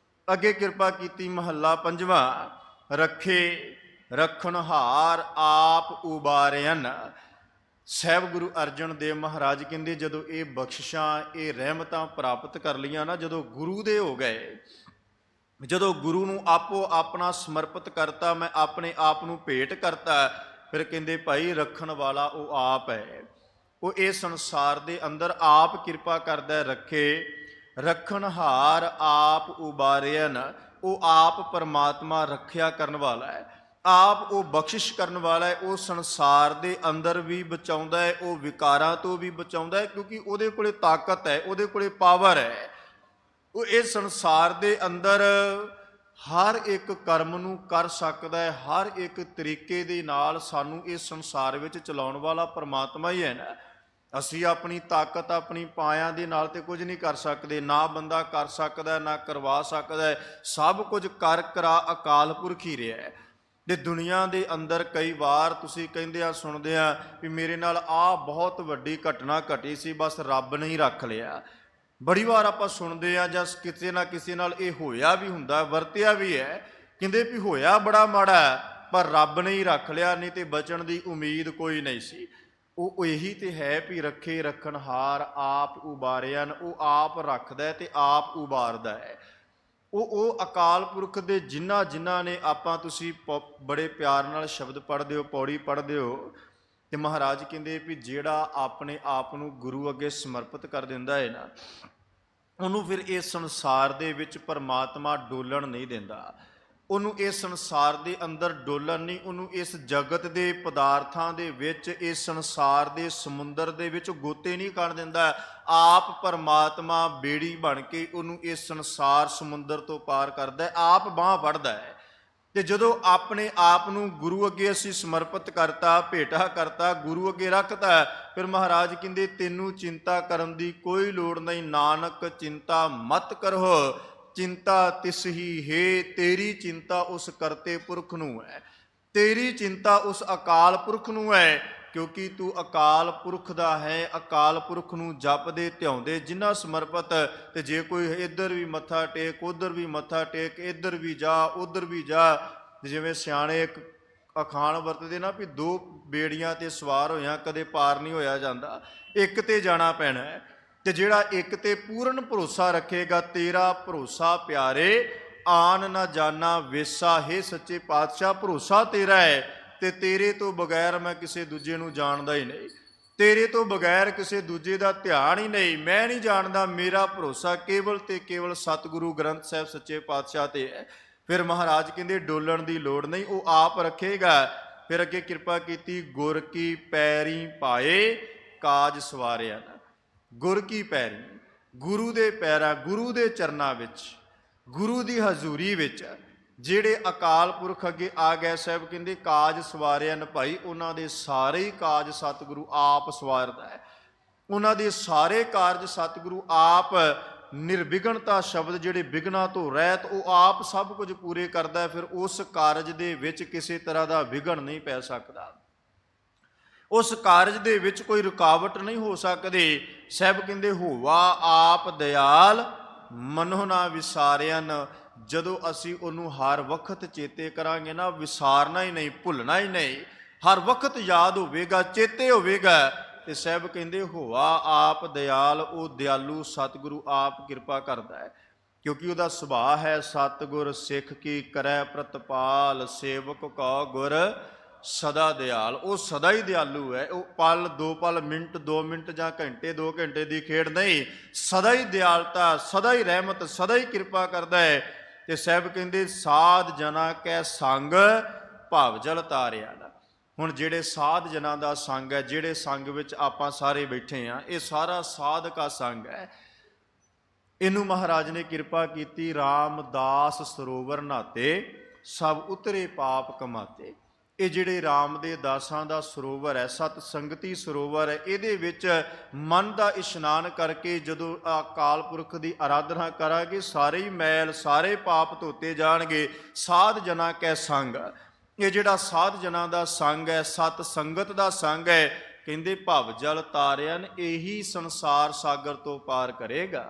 ਅੱਗੇ ਕਿਰਪਾ ਕੀਤੀ ਮਹੱਲਾ ਪੰਜਵਾਂ, ਰੱਖੇ ਰੱਖਣਹਾਰ ਆਪ ਉਬਾਰਿਆਨ। ਸਾਹਿਬ ਗੁਰੂ ਅਰਜਨ ਦੇਵ ਮਹਾਰਾਜ ਕਹਿੰਦੇ ਜਦੋਂ ਇਹ ਬਖਸ਼ਿਸ਼ਾਂ, ਇਹ ਰਹਿਮਤਾਂ ਪ੍ਰਾਪਤ ਕਰ ਲਈਆਂ ਨਾ, ਜਦੋਂ ਗੁਰੂ ਦੇ ਹੋ ਗਏ, ਜਦੋਂ ਗੁਰੂ ਨੂੰ ਆਪੋ ਆਪਣਾ ਸਮਰਪਿਤ ਕਰਤਾ, ਮੈਂ ਆਪਣੇ ਆਪ ਨੂੰ ਭੇਟ ਕਰਤਾ, ਫਿਰ ਕਹਿੰਦੇ ਭਾਈ ਰੱਖਣ ਵਾਲਾ ਉਹ ਆਪ ਹੈ। ਉਹ ਇਹ ਸੰਸਾਰ ਦੇ ਅੰਦਰ ਆਪ ਕਿਰਪਾ ਕਰਦਾ ਹੈ। ਰੱਖੇ ਰੱਖਣਹਾਰ ਆਪ ਉਬਾਰਿਆਨ, ਉਹ ਆਪ ਪਰਮਾਤਮਾ ਰੱਖਿਆ ਕਰਨ ਵਾਲਾ ਹੈ, ਆਪ ਉਹ ਬਖਸ਼ਿਸ਼ ਕਰਨ ਵਾਲਾ ਹੈ। ਉਹ ਸੰਸਾਰ ਦੇ ਅੰਦਰ ਵੀ ਬਚਾਉਂਦਾ ਹੈ, ਉਹ ਵਿਕਾਰਾਂ ਤੋਂ ਵੀ ਬਚਾਉਂਦਾ ਹੈ, ਕਿਉਂਕਿ ਉਹਦੇ ਕੋਲੇ ਤਾਕਤ ਹੈ, ਉਹਦੇ ਕੋਲੇ ਪਾਵਰ ਹੈ। ਉਹ ਇਸ ਸੰਸਾਰ ਦੇ ਅੰਦਰ ਹਰ ਇੱਕ ਕਰਮ ਨੂੰ ਕਰ ਸਕਦਾ ਹੈ, ਹਰ ਇੱਕ ਤਰੀਕੇ ਦੇ ਨਾਲ ਸਾਨੂੰ ਇਸ ਸੰਸਾਰ ਵਿੱਚ ਚਲਾਉਣ ਵਾਲਾ ਪਰਮਾਤਮਾ ਹੀ ਹੈ ਨਾ। ਅਸੀਂ ਆਪਣੀ ਤਾਕਤ, ਆਪਣੀ ਪਾਇਆਂ ਦੇ ਨਾਲ ਤੇ ਕੁਝ ਨਹੀਂ ਕਰ ਸਕਦੇ, ਨਾ ਬੰਦਾ ਕਰ ਸਕਦਾ, ਨਾ ਕਰਵਾ ਸਕਦਾ, ਸਭ ਕੁਝ ਕਰ ਕਰਾ ਅਕਾਲ ਪੁਰਖ ਹੀ ਰਿਹਾ ਹੈ। ਤੇ ਦੁਨੀਆ ਦੇ ਅੰਦਰ ਕਈ ਵਾਰ ਤੁਸੀਂ ਕਹਿੰਦੇ ਆ, ਸੁਣਦੇ ਆ ਵੀ ਮੇਰੇ ਨਾਲ ਆਹ ਬਹੁਤ ਵੱਡੀ ਘਟਨਾ ਘਟੀ ਸੀ, ਬਸ ਰੱਬ ਨੇ ਹੀ ਰੱਖ ਲਿਆ। ਬੜੀ ਵਾਰ ਆਪਾਂ ਸੁਣਦੇ ਆ ਜਾਂ ਕਿਸੇ ਨਾ ਕਿਸੇ ਨਾਲ ਇਹ ਹੋਇਆ ਵੀ ਹੁੰਦਾ, ਵਰਤਿਆ ਵੀ ਹੈ, ਕਹਿੰਦੇ ਵੀ ਹੋਇਆ ਬੜਾ ਮਾੜਾ ਪਰ ਰੱਬ ਨੇ ਹੀ ਰੱਖ ਲਿਆ, ਨਹੀਂ ਤੇ ਬਚਣ ਦੀ ਉਮੀਦ ਕੋਈ ਨਹੀਂ ਸੀ। ਉਹ ਇਹੀ ਤੇ ਹੈ ਵੀ ਰੱਖੇ ਰੱਖਣਹਾਰ ਆਪ ਉਬਾਰਿਆਨ, ਉਹ ਆਪ ਰੱਖਦਾ ਤੇ ਆਪ ਉਬਾਰਦਾ ਹੈ। ਉਹ ਅਕਾਲ ਪੁਰਖ ਦੇ ਜਿਨ੍ਹਾਂ ਨੇ, ਆਪਾਂ ਤੁਸੀਂ ਬੜੇ ਪਿਆਰ ਨਾਲ ਸ਼ਬਦ ਪੜ੍ਹਦੇ ਹੋ, ਪੌੜੀ ਪੜ੍ਹਦੇ ਹੋ, ਤੇ ਮਹਾਰਾਜ ਕਹਿੰਦੇ ਵੀ ਜਿਹੜਾ ਆਪਣੇ ਆਪ ਨੂੰ ਗੁਰੂ ਅੱਗੇ ਸਮਰਪਿਤ ਕਰ ਦਿੰਦਾ ਹੈ ਨਾ, ਉਹਨੂੰ ਫਿਰ ਇਸ ਸੰਸਾਰ ਦੇ ਵਿੱਚ ਪਰਮਾਤਮਾ ਡੋਲਣ ਨਹੀਂ ਦਿੰਦਾ, ਉਹਨੂੰ ਇਸ ਸੰਸਾਰ ਦੇ ਅੰਦਰ ਡੋਲਣ ਨਹੀਂ, ਉਹਨੂੰ ਇਸ ਜਗਤ ਦੇ ਪਦਾਰਥਾਂ ਦੇ ਵਿੱਚ, ਇਸ ਸੰਸਾਰ ਦੇ ਸਮੁੰਦਰ ਦੇ ਵਿੱਚ ਗੋਤੇ ਨਹੀਂ ਕੱਢ ਦਿੰਦਾ। ਆਪ ਪਰਮਾਤਮਾ ਬੇੜੀ ਬਣ ਕੇ ਉਹਨੂੰ ਇਸ ਸੰਸਾਰ ਸਮੁੰਦਰ ਤੋਂ ਪਾਰ ਕਰਦਾ ਹੈ, ਆਪ ਬਾਂਹ ਫੜਦਾ ਹੈ। ਤੇ ਜਦੋਂ ਆਪਣੇ ਆਪ ਨੂੰ ਗੁਰੂ ਅੱਗੇ ਅਸੀਂ ਸਮਰਪਿਤ ਕਰਤਾ, ਭੇਟਾ ਕਰਤਾ, ਗੁਰੂ ਅੱਗੇ ਰੱਖਤਾ, ਫਿਰ ਮਹਾਰਾਜ ਕਹਿੰਦੇ ਤੈਨੂੰ ਚਿੰਤਾ ਕਰਨ ਦੀ ਕੋਈ ਲੋੜ ਨਹੀਂ, ਨਾਨਕ ਚਿੰਤਾ ਮਤ ਕਰੋ, ਚਿੰਤਾ ਤਿਸ ਹੀ ਹੈ। ਤੇਰੀ ਚਿੰਤਾ ਉਸ ਕਰਤੇ ਪੁਰਖ ਨੂੰ ਹੈ, ਤੇਰੀ ਚਿੰਤਾ ਉਸ ਅਕਾਲ ਪੁਰਖ ਨੂੰ ਹੈ, ਕਿਉਂਕਿ ਤੂੰ ਅਕਾਲ ਪੁਰਖ ਦਾ ਹੈ। ਅਕਾਲ ਪੁਰਖ ਨੂੰ ਜਪਦੇ ਧਿਆਉਂਦੇ ਜਿਨ੍ਹਾਂ ਸਮਰਪਿਤ, ਤੇ ਜੇ ਕੋਈ ਇੱਧਰ ਵੀ ਮੱਥਾ ਟੇਕ, ਉੱਧਰ ਵੀ ਮੱਥਾ ਟੇਕ, ਇੱਧਰ ਵੀ ਜਾ, ਉੱਧਰ ਵੀ ਜਾ, ਜਿਵੇਂ ਸਿਆਣੇ ਇੱਕ ਅਖਾਣ ਵਰਤਦੇ ਨਾ ਵੀ ਦੋ ਬੇੜੀਆਂ ਤੇ ਸਵਾਰ ਹੋਇਆਂ ਕਦੇ ਪਾਰ ਨਹੀਂ ਹੋਇਆ ਜਾਂਦਾ, ਇੱਕ ਤੇ ਜਾਣਾ ਪੈਣਾ ਹੈ। ਤੇ ਜਿਹੜਾ ਇੱਕ ਤੇ ਪੂਰਨ ਭਰੋਸਾ ਰੱਖੇਗਾ, ਤੇਰਾ ਭਰੋਸਾ ਪਿਆਰੇ ਆਨ ਨਾ ਜਾਣਾ ਵੇਸਾ, ਹੈ ਸੱਚੇ ਪਾਤਸ਼ਾਹ ਭਰੋਸਾ ਤੇਰਾ ਹੈ, ਤੇ ਤੇਰੇ ਤੋਂ ਬਗੈਰ ਮੈਂ ਕਿਸੇ ਦੂਜੇ ਨੂੰ ਜਾਣਦਾ ਹੀ ਨਹੀਂ, ਤੇਰੇ ਤੋਂ ਬਗੈਰ ਕਿਸੇ ਦੂਜੇ ਦਾ ਧਿਆਨ ਹੀ ਨਹੀਂ, ਮੈਂ ਨਹੀਂ ਜਾਣਦਾ, ਮੇਰਾ ਭਰੋਸਾ ਕੇਵਲ ਤੇ ਕੇਵਲ ਸਤਿਗੁਰੂ ਗ੍ਰੰਥ ਸਾਹਿਬ ਸੱਚੇ ਪਾਤਸ਼ਾਹ ਤੇ ਹੈ। ਫਿਰ ਮਹਾਰਾਜ ਕਹਿੰਦੇ ਡੋਲਣ ਦੀ ਲੋੜ ਨਹੀਂ, ਉਹ ਆਪ ਰੱਖੇਗਾ। ਫਿਰ ਅੱਗੇ ਕਿਰਪਾ ਕੀਤੀ, ਗੁਰ ਕੀ ਪੈਰੀ ਪਾਏ ਕਾਜ ਸਵਾਰਿਆ। ਗੁਰ ਕੀ ਪੈਰੀ, ਗੁਰੂ ਦੇ ਪੈਰਾਂ, ਗੁਰੂ ਦੇ ਚਰਨਾਂ ਵਿੱਚ, ਗੁਰੂ ਦੀ ਹਜ਼ੂਰੀ ਵਿੱਚ ਜਿਹੜੇ ਅਕਾਲ ਪੁਰਖ ਅੱਗੇ ਆ ਗਏ, ਸਾਹਿਬ ਕਹਿੰਦੇ ਕਾਜ ਸਵਾਰਿਆ ਨ ਭਾਈ, ਉਹਨਾਂ ਦੇ ਸਾਰੇ ਹੀ ਕਾਜ ਸਤਿਗੁਰੂ ਆਪ ਸਵਾਰਦਾ ਹੈ। ਉਹਨਾਂ ਦੇ ਸਾਰੇ ਕਾਰਜ ਸਤਿਗੁਰੂ ਆਪ, ਨਿਰਵਿਘਨਤਾ ਸ਼ਬਦ ਜਿਹੜੇ ਵਿਘਨਾਂ ਤੋਂ ਰਹਿਤ, ਉਹ ਆਪ ਸਭ ਕੁਝ ਪੂਰੇ ਕਰਦਾ। ਫਿਰ ਉਸ ਕਾਰਜ ਦੇ ਵਿੱਚ ਕਿਸੇ ਤਰ੍ਹਾਂ ਦਾ ਵਿਘਨ ਨਹੀਂ ਪੈ ਸਕਦਾ, ਉਸ ਕਾਰਜ ਦੇ ਵਿੱਚ ਕੋਈ ਰੁਕਾਵਟ ਨਹੀਂ ਹੋ ਸਕਦੀ। ਸਾਹਿਬ ਕਹਿੰਦੇ ਹੋਵਾ ਆਪ ਦਿਆਲ ਮਨੋ ਨਾ ਵਿਸਾਰਿਆਨ। ਜਦੋਂ ਅਸੀਂ ਉਹਨੂੰ ਹਰ ਵਕਤ ਚੇਤੇ ਕਰਾਂਗੇ ਨਾ, ਵਿਸਾਰਨਾ ਹੀ ਨਹੀਂ, ਭੁੱਲਣਾ ਹੀ ਨਹੀਂ, ਹਰ ਵਕਤ ਯਾਦ ਹੋਵੇਗਾ, ਚੇਤੇ ਹੋਵੇਗਾ। ਤੇ ਸਾਹਿਬ ਕਹਿੰਦੇ ਹੋਵਾ ਆਪ ਦਿਆਲ, ਉਹ ਦਿਆਲੂ ਸਤਿਗੁਰੂ ਆਪ ਕਿਰਪਾ ਕਰਦਾ ਹੈ, ਕਿਉਂਕਿ ਉਹਦਾ ਸੁਭਾਅ ਹੈ ਸਤਿਗੁਰ ਸਿੱਖ ਕੀ ਕਰੈ ਪ੍ਰਤਪਾਲ, ਸੇਵਕ ਕਉ ਗੁਰ ਸਦਾ ਦਿਆਲ। ਉਹ ਸਦਾ ਹੀ ਦਿਆਲੂ ਹੈ, ਉਹ ਪਲ ਦੋ ਪਲ, ਮਿੰਟ 2 ਮਿੰਟ ਜਾਂ ਘੰਟੇ 2 ਘੰਟੇ ਦੀ ਖੇਡ ਨਹੀਂ, ਸਦਾ ਹੀ ਦਿਆਲਤਾ, ਸਦਾ ਹੀ ਰਹਿਮਤ, ਸਦਾ ਹੀ ਕਿਰਪਾ ਕਰਦਾ ਹੈ। ਤੇ ਸਾਹਿਬ ਕਹਿੰਦੇ ਸਾਧ ਜਨਾ ਕੈ ਸੰਗ ਭਵ ਜਲ ਤਾਰਿਆ। ਹੁਣ ਜਿਹੜੇ ਸਾਧ ਜਨਾਂ ਦਾ ਸੰਗ ਹੈ, ਜਿਹੜੇ ਸੰਗ ਵਿੱਚ ਆਪਾਂ ਸਾਰੇ ਬੈਠੇ ਹਾਂ, ਇਹ ਸਾਰਾ ਸਾਧਕਾ ਸੰਗ ਹੈ। ਇਹਨੂੰ ਮਹਾਰਾਜ ਨੇ ਕਿਰਪਾ ਕੀਤੀ, ਰਾਮਦਾਸ ਸਰੋਵਰ ਨਾਤੇ ਸਭ ਉਤਰੇ ਪਾਪ ਕਮਾਤੇ। ਇਹ ਜਿਹੜੇ ਰਾਮ ਦੇ ਦਾਸਾਂ ਦਾ ਸਰੋਵਰ ਹੈ, ਸਤ ਸੰਗਤੀ ਸਰੋਵਰ ਹੈ, ਇਹਦੇ ਵਿੱਚ ਮਨ ਦਾ ਇਸ਼ਨਾਨ ਕਰਕੇ ਜਦੋਂ ਅਕਾਲ ਪੁਰਖ ਦੀ ਆਰਾਧਨਾ ਕਰਾਂਗੇ, ਸਾਰੇ ਹੀ ਮੈਲ, ਸਾਰੇ ਪਾਪ ਧੋਤੇ ਜਾਣਗੇ। ਸਾਧ ਜਨਾਂ ਕੈ ਸੰਗ, ਇਹ ਜਿਹੜਾ ਸਾਧ ਜਨਾਂ ਦਾ ਸੰਗ ਹੈ, ਸਤ ਸੰਗਤ ਦਾ ਸੰਗ ਹੈ, ਕਹਿੰਦੇ ਭਵ ਜਲ ਤਾਰਿਆਨ, ਇਹੀ ਸੰਸਾਰ ਸਾਗਰ ਤੋਂ ਪਾਰ ਕਰੇਗਾ।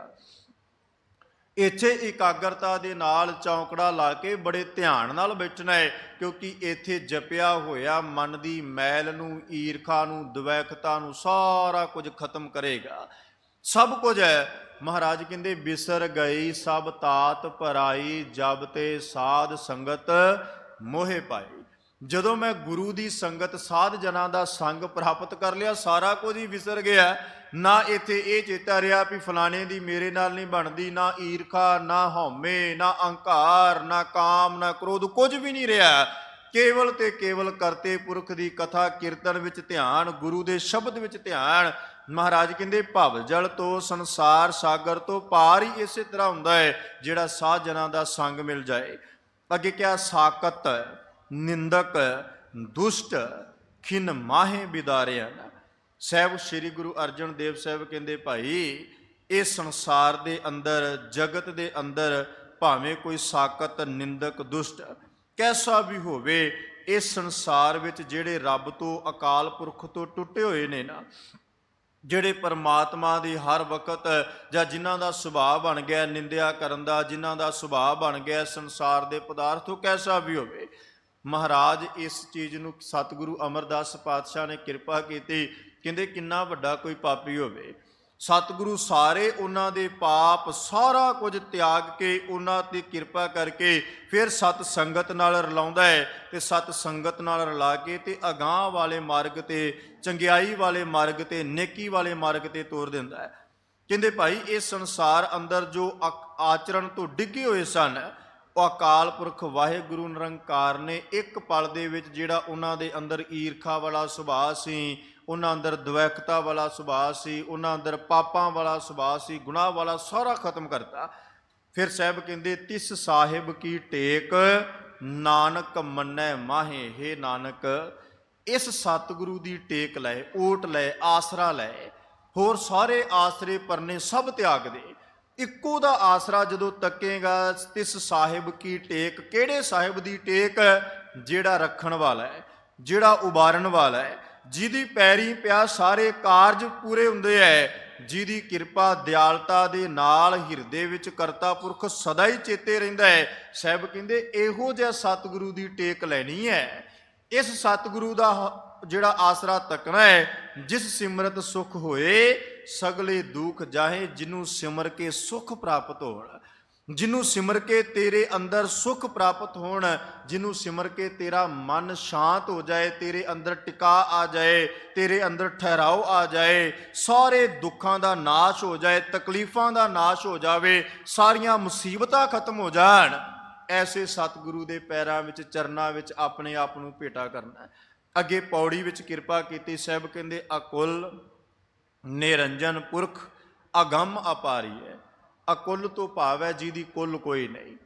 ਇੱਥੇ ਇਕਾਗਰਤਾ ਦੇ ਨਾਲ ਚੌਂਕੜਾ ਲਾ ਕੇ ਬੜੇ ਧਿਆਨ ਨਾਲ ਬੈਠਣਾ ਹੈ, ਕਿਉਂਕਿ ਇੱਥੇ ਜਪਿਆ ਹੋਇਆ ਮਨ ਦੀ ਮੈਲ ਨੂੰ, ਈਰਖਾ ਨੂੰ, ਦਵੈਖਤਾ ਨੂੰ, ਸਾਰਾ ਕੁਝ ਖਤਮ ਕਰੇਗਾ। ਸਭ ਕੁਝ ਹੈ। ਮਹਾਰਾਜ ਕਹਿੰਦੇ ਬਿਸਰ ਗਈ ਸਭ ਤਾਤ ਪਰਾਈ, ਜਬ ਤੇ ਸਾਧ ਸੰਗਤ ਮੋਹਿ ਪਾਈ। ਜਦੋਂ ਮੈਂ ਗੁਰੂ ਦੀ ਸੰਗਤ, ਸਾਧ ਜਨਾਂ ਦਾ ਸੰਗ ਪ੍ਰਾਪਤ ਕਰ ਲਿਆ, ਸਾਰਾ ਕੁਝ ਹੀ ਵਿਸਰ ਗਿਆ। ਨਾ ਇੱਥੇ ਇਹ ਚੇਤਾ ਰਿਹਾ ਵੀ ਫਲਾਣੇ ਦੀ ਮੇਰੇ ਨਾਲ ਨਹੀਂ ਬਣਦੀ, ਨਾ ਈਰਖਾ, ਨਾ ਹਉਮੈ, ਨਾ ਅਹੰਕਾਰ, ਨਾ ਕਾਮ, ਨਾ ਕ੍ਰੋਧ, ਕੁਝ ਵੀ ਨਹੀਂ ਰਿਹਾ। ਕੇਵਲ ਤੇ ਕੇਵਲ ਕਰਤੇ ਪੁਰਖ ਦੀ ਕਥਾ ਕੀਰਤਨ ਵਿੱਚ ਧਿਆਨ, ਗੁਰੂ ਦੇ ਸ਼ਬਦ ਵਿੱਚ ਧਿਆਨ। ਮਹਾਰਾਜ ਕਹਿੰਦੇ ਭਵ ਜਲ ਤੋਂ, ਸੰਸਾਰ ਸਾਗਰ ਤੋਂ ਪਾਰ ਹੀ ਇਸੇ ਤਰ੍ਹਾਂ ਹੁੰਦਾ ਹੈ ਜਿਹੜਾ ਸਾਧ ਜਨਾਂ ਦਾ ਸੰਗ ਮਿਲ ਜਾਏ। ਅੱਗੇ ਕਿਹਾ ਸਾਕਤ ਨਿੰਦਕ ਦੁਸ਼ਟ ਖਿਨ ਮਾਹੇ ਬਿਦਾਰਿਆ। ਸਾਹਿਬ ਸ੍ਰੀ ਗੁਰੂ ਅਰਜਨ ਦੇਵ ਸਾਹਿਬ ਕਹਿੰਦੇ ਭਾਈ, ਇਹ ਸੰਸਾਰ ਦੇ ਅੰਦਰ, ਜਗਤ ਦੇ ਅੰਦਰ, ਭਾਵੇਂ ਕੋਈ ਸਾਕਤ, ਨਿੰਦਕ, ਦੁਸ਼ਟ ਕੈਸਾ ਵੀ ਹੋਵੇ, ਇਸ ਸੰਸਾਰ ਵਿੱਚ ਜਿਹੜੇ ਰੱਬ ਤੋਂ, ਅਕਾਲ ਪੁਰਖ ਤੋਂ ਟੁੱਟੇ ਹੋਏ ਨੇ ਨਾ, ਜਿਹੜੇ ਪਰਮਾਤਮਾ ਦੀ ਹਰ ਵਕਤ, ਜਾਂ ਜਿਨ੍ਹਾਂ ਦਾ ਸੁਭਾਅ ਬਣ ਗਿਆ ਨਿੰਦਿਆ ਕਰਨ ਦਾ, ਜਿਨ੍ਹਾਂ ਦਾ ਸੁਭਾਅ ਬਣ ਗਿਆ ਸੰਸਾਰ ਦੇ ਪਦਾਰਥੋਂ, ਕੈਸਾ ਵੀ ਹੋਵੇ, ਮਹਾਰਾਜ ਇਸ ਚੀਜ਼ ਨੂੰ, ਸਤਿਗੁਰੂ ਅਮਰਦਾਸ ਪਾਤਸ਼ਾਹ ਨੇ ਕਿਰਪਾ ਕੀਤੀ। ਕਹਿੰਦੇ ਕਿੰਨਾ ਵੱਡਾ ਕੋਈ ਪਾਪੀ ਹੋਵੇ, ਸਤਿਗੁਰੂ ਸਾਰੇ ਉਹਨਾਂ ਦੇ ਪਾਪ, ਸਾਰਾ ਕੁਝ ਤਿਆਗ ਕੇ ਉਹਨਾਂ 'ਤੇ ਕਿਰਪਾ ਕਰਕੇ ਫਿਰ ਸਤ ਸੰਗਤ ਨਾਲ ਰਲਾਉਂਦਾ ਹੈ, ਤੇ ਸਤ ਸੰਗਤ ਨਾਲ ਰਲਾ ਕੇ ਤੇ ਅਗਾਂਹ ਵਾਲੇ ਮਾਰਗ 'ਤੇ, ਚੰਗਿਆਈ ਵਾਲੇ ਮਾਰਗ 'ਤੇ, ਨੇਕੀ ਵਾਲੇ ਮਾਰਗ 'ਤੇ ਤੋਰ ਦਿੰਦਾ ਹੈ। ਕਹਿੰਦੇ ਭਾਈ ਇਸ ਸੰਸਾਰ ਅੰਦਰ ਜੋ ਆਚਰਣ ਤੋਂ ਡਿੱਗੇ ਹੋਏ ਸਨ, ਉਹ ਅਕਾਲ ਪੁਰਖ ਵਾਹਿਗੁਰੂ ਨਿਰੰਕਾਰ ਨੇ ਇੱਕ ਪਲ ਦੇ ਵਿੱਚ ਜਿਹੜਾ ਉਹਨਾਂ ਦੇ ਅੰਦਰ ਈਰਖਾ ਵਾਲਾ ਸੁਭਾਅ ਸੀ, ਉਹਨਾਂ ਅੰਦਰ ਦਵੈਕਤਾ ਵਾਲਾ ਸੁਭਾਅ ਸੀ, ਉਹਨਾਂ ਅੰਦਰ ਪਾਪਾਂ ਵਾਲਾ ਸੁਭਾਅ ਸੀ, ਗੁਨਾਹ ਵਾਲਾ, ਸਾਰਾ ਖਤਮ ਕਰਤਾ। ਫਿਰ ਸਾਹਿਬ ਕਹਿੰਦੇ ਤਿਸ ਸਾਹਿਬ ਕੀ ਟੇਕ ਨਾਨਕ ਮੰਨੈ ਮਾਹੇ। ਹੇ ਨਾਨਕ, ਇਸ ਸਤਿਗੁਰੂ ਦੀ ਟੇਕ ਲੈ, ਓਟ ਲੈ, ਆਸਰਾ ਲੈ, ਹੋਰ ਸਾਰੇ ਆਸਰੇ ਪਰਨੇ ਸਭ ਤਿਆਗ ਦੇ, ਇੱਕੋ ਦਾ ਆਸਰਾ ਜਦੋਂ ਤੱਕੇਗਾ। ਤਿਸ ਸਾਹਿਬ ਕੀ ਟੇਕ, ਕਿਹੜੇ ਸਾਹਿਬ ਦੀ ਟੇਕ? ਜਿਹੜਾ ਰੱਖਣ ਵਾਲਾ ਹੈ, ਜਿਹੜਾ ਉਬਾਰਨ ਵਾਲਾ ਹੈ, ਜਿਹਦੀ ਪੈਰੀ ਪਿਆ ਸਾਰੇ ਕਾਰਜ ਪੂਰੇ ਹੁੰਦੇ ਹੈ, ਜਿਹਦੀ ਕਿਰਪਾ ਦਿਆਲਤਾ ਦੇ ਨਾਲ ਹਿਰਦੇ ਵਿੱਚ ਕਰਤਾ ਪੁਰਖ ਸਦਾ ਹੀ ਚੇਤੇ ਰਹਿੰਦਾ ਹੈ। ਸਾਹਿਬ ਕਹਿੰਦੇ ਇਹੋ ਜਿਹਾ ਸਤਿਗੁਰੂ ਦੀ ਟੇਕ ਲੈਣੀ ਹੈ। ਇਸ ਸਤਿਗੁਰੂ ਦਾ ਜਿਹੜਾ ਆਸਰਾ ਤੱਕਣਾ ਹੈ, ਜਿਸ ਸਿਮਰਤ ਸੁਖ ਹੋਏ ਸਗਲੇ ਦੁੱਖ ਜਾਹੇ, ਜਿਹਨੂੰ ਸਿਮਰ ਕੇ ਸੁਖ ਪ੍ਰਾਪਤ ਹੋਣ, ਜਿਹਨੂੰ ਸਿਮਰ ਕੇ ਤੇਰੇ ਅੰਦਰ ਸੁਖ ਪ੍ਰਾਪਤ ਹੋਣ, ਜਿਹਨੂੰ ਸਿਮਰ ਕੇ ਤੇਰਾ ਮਨ ਸ਼ਾਂਤ ਹੋ ਜਾਏ, ਤੇਰੇ ਅੰਦਰ ਟਿਕਾ ਆ ਜਾਏ, ਤੇਰੇ ਅੰਦਰ ਠਹਿਰਾਓ ਆ ਜਾਏ, ਸਾਰੇ ਦੁੱਖਾਂ ਦਾ ਨਾਸ਼ ਹੋ ਜਾਏ, ਤਕਲੀਫਾਂ ਦਾ ਨਾਸ਼ ਹੋ ਜਾਵੇ, ਸਾਰੀਆਂ ਮੁਸੀਬਤਾਂ ਖਤਮ ਹੋ ਜਾਣ, ਐਸੇ ਸਤਿਗੁਰੂ ਦੇ ਪੈਰਾਂ ਵਿੱਚ, ਚਰਨਾਂ ਵਿੱਚ ਆਪਣੇ ਆਪ ਨੂੰ ਭੇਟਾ ਕਰਨਾ। ਅੱਗੇ ਪੌੜੀ ਵਿੱਚ ਕਿਰਪਾ ਕੀਤੀ। ਸਾਹਿਬ ਕਹਿੰਦੇ ਅਕੁਲ ਨਿਰੰਜਨ ਪੁਰਖ ਅਗੰਮ ਅਪਾਰੀ ਹੈ। ਅਕੁਲ ਤੋਂ ਭਾਵ ਹੈ ਜਿਹਦੀ ਕੁੱਲ ਕੋਈ ਨਹੀਂ,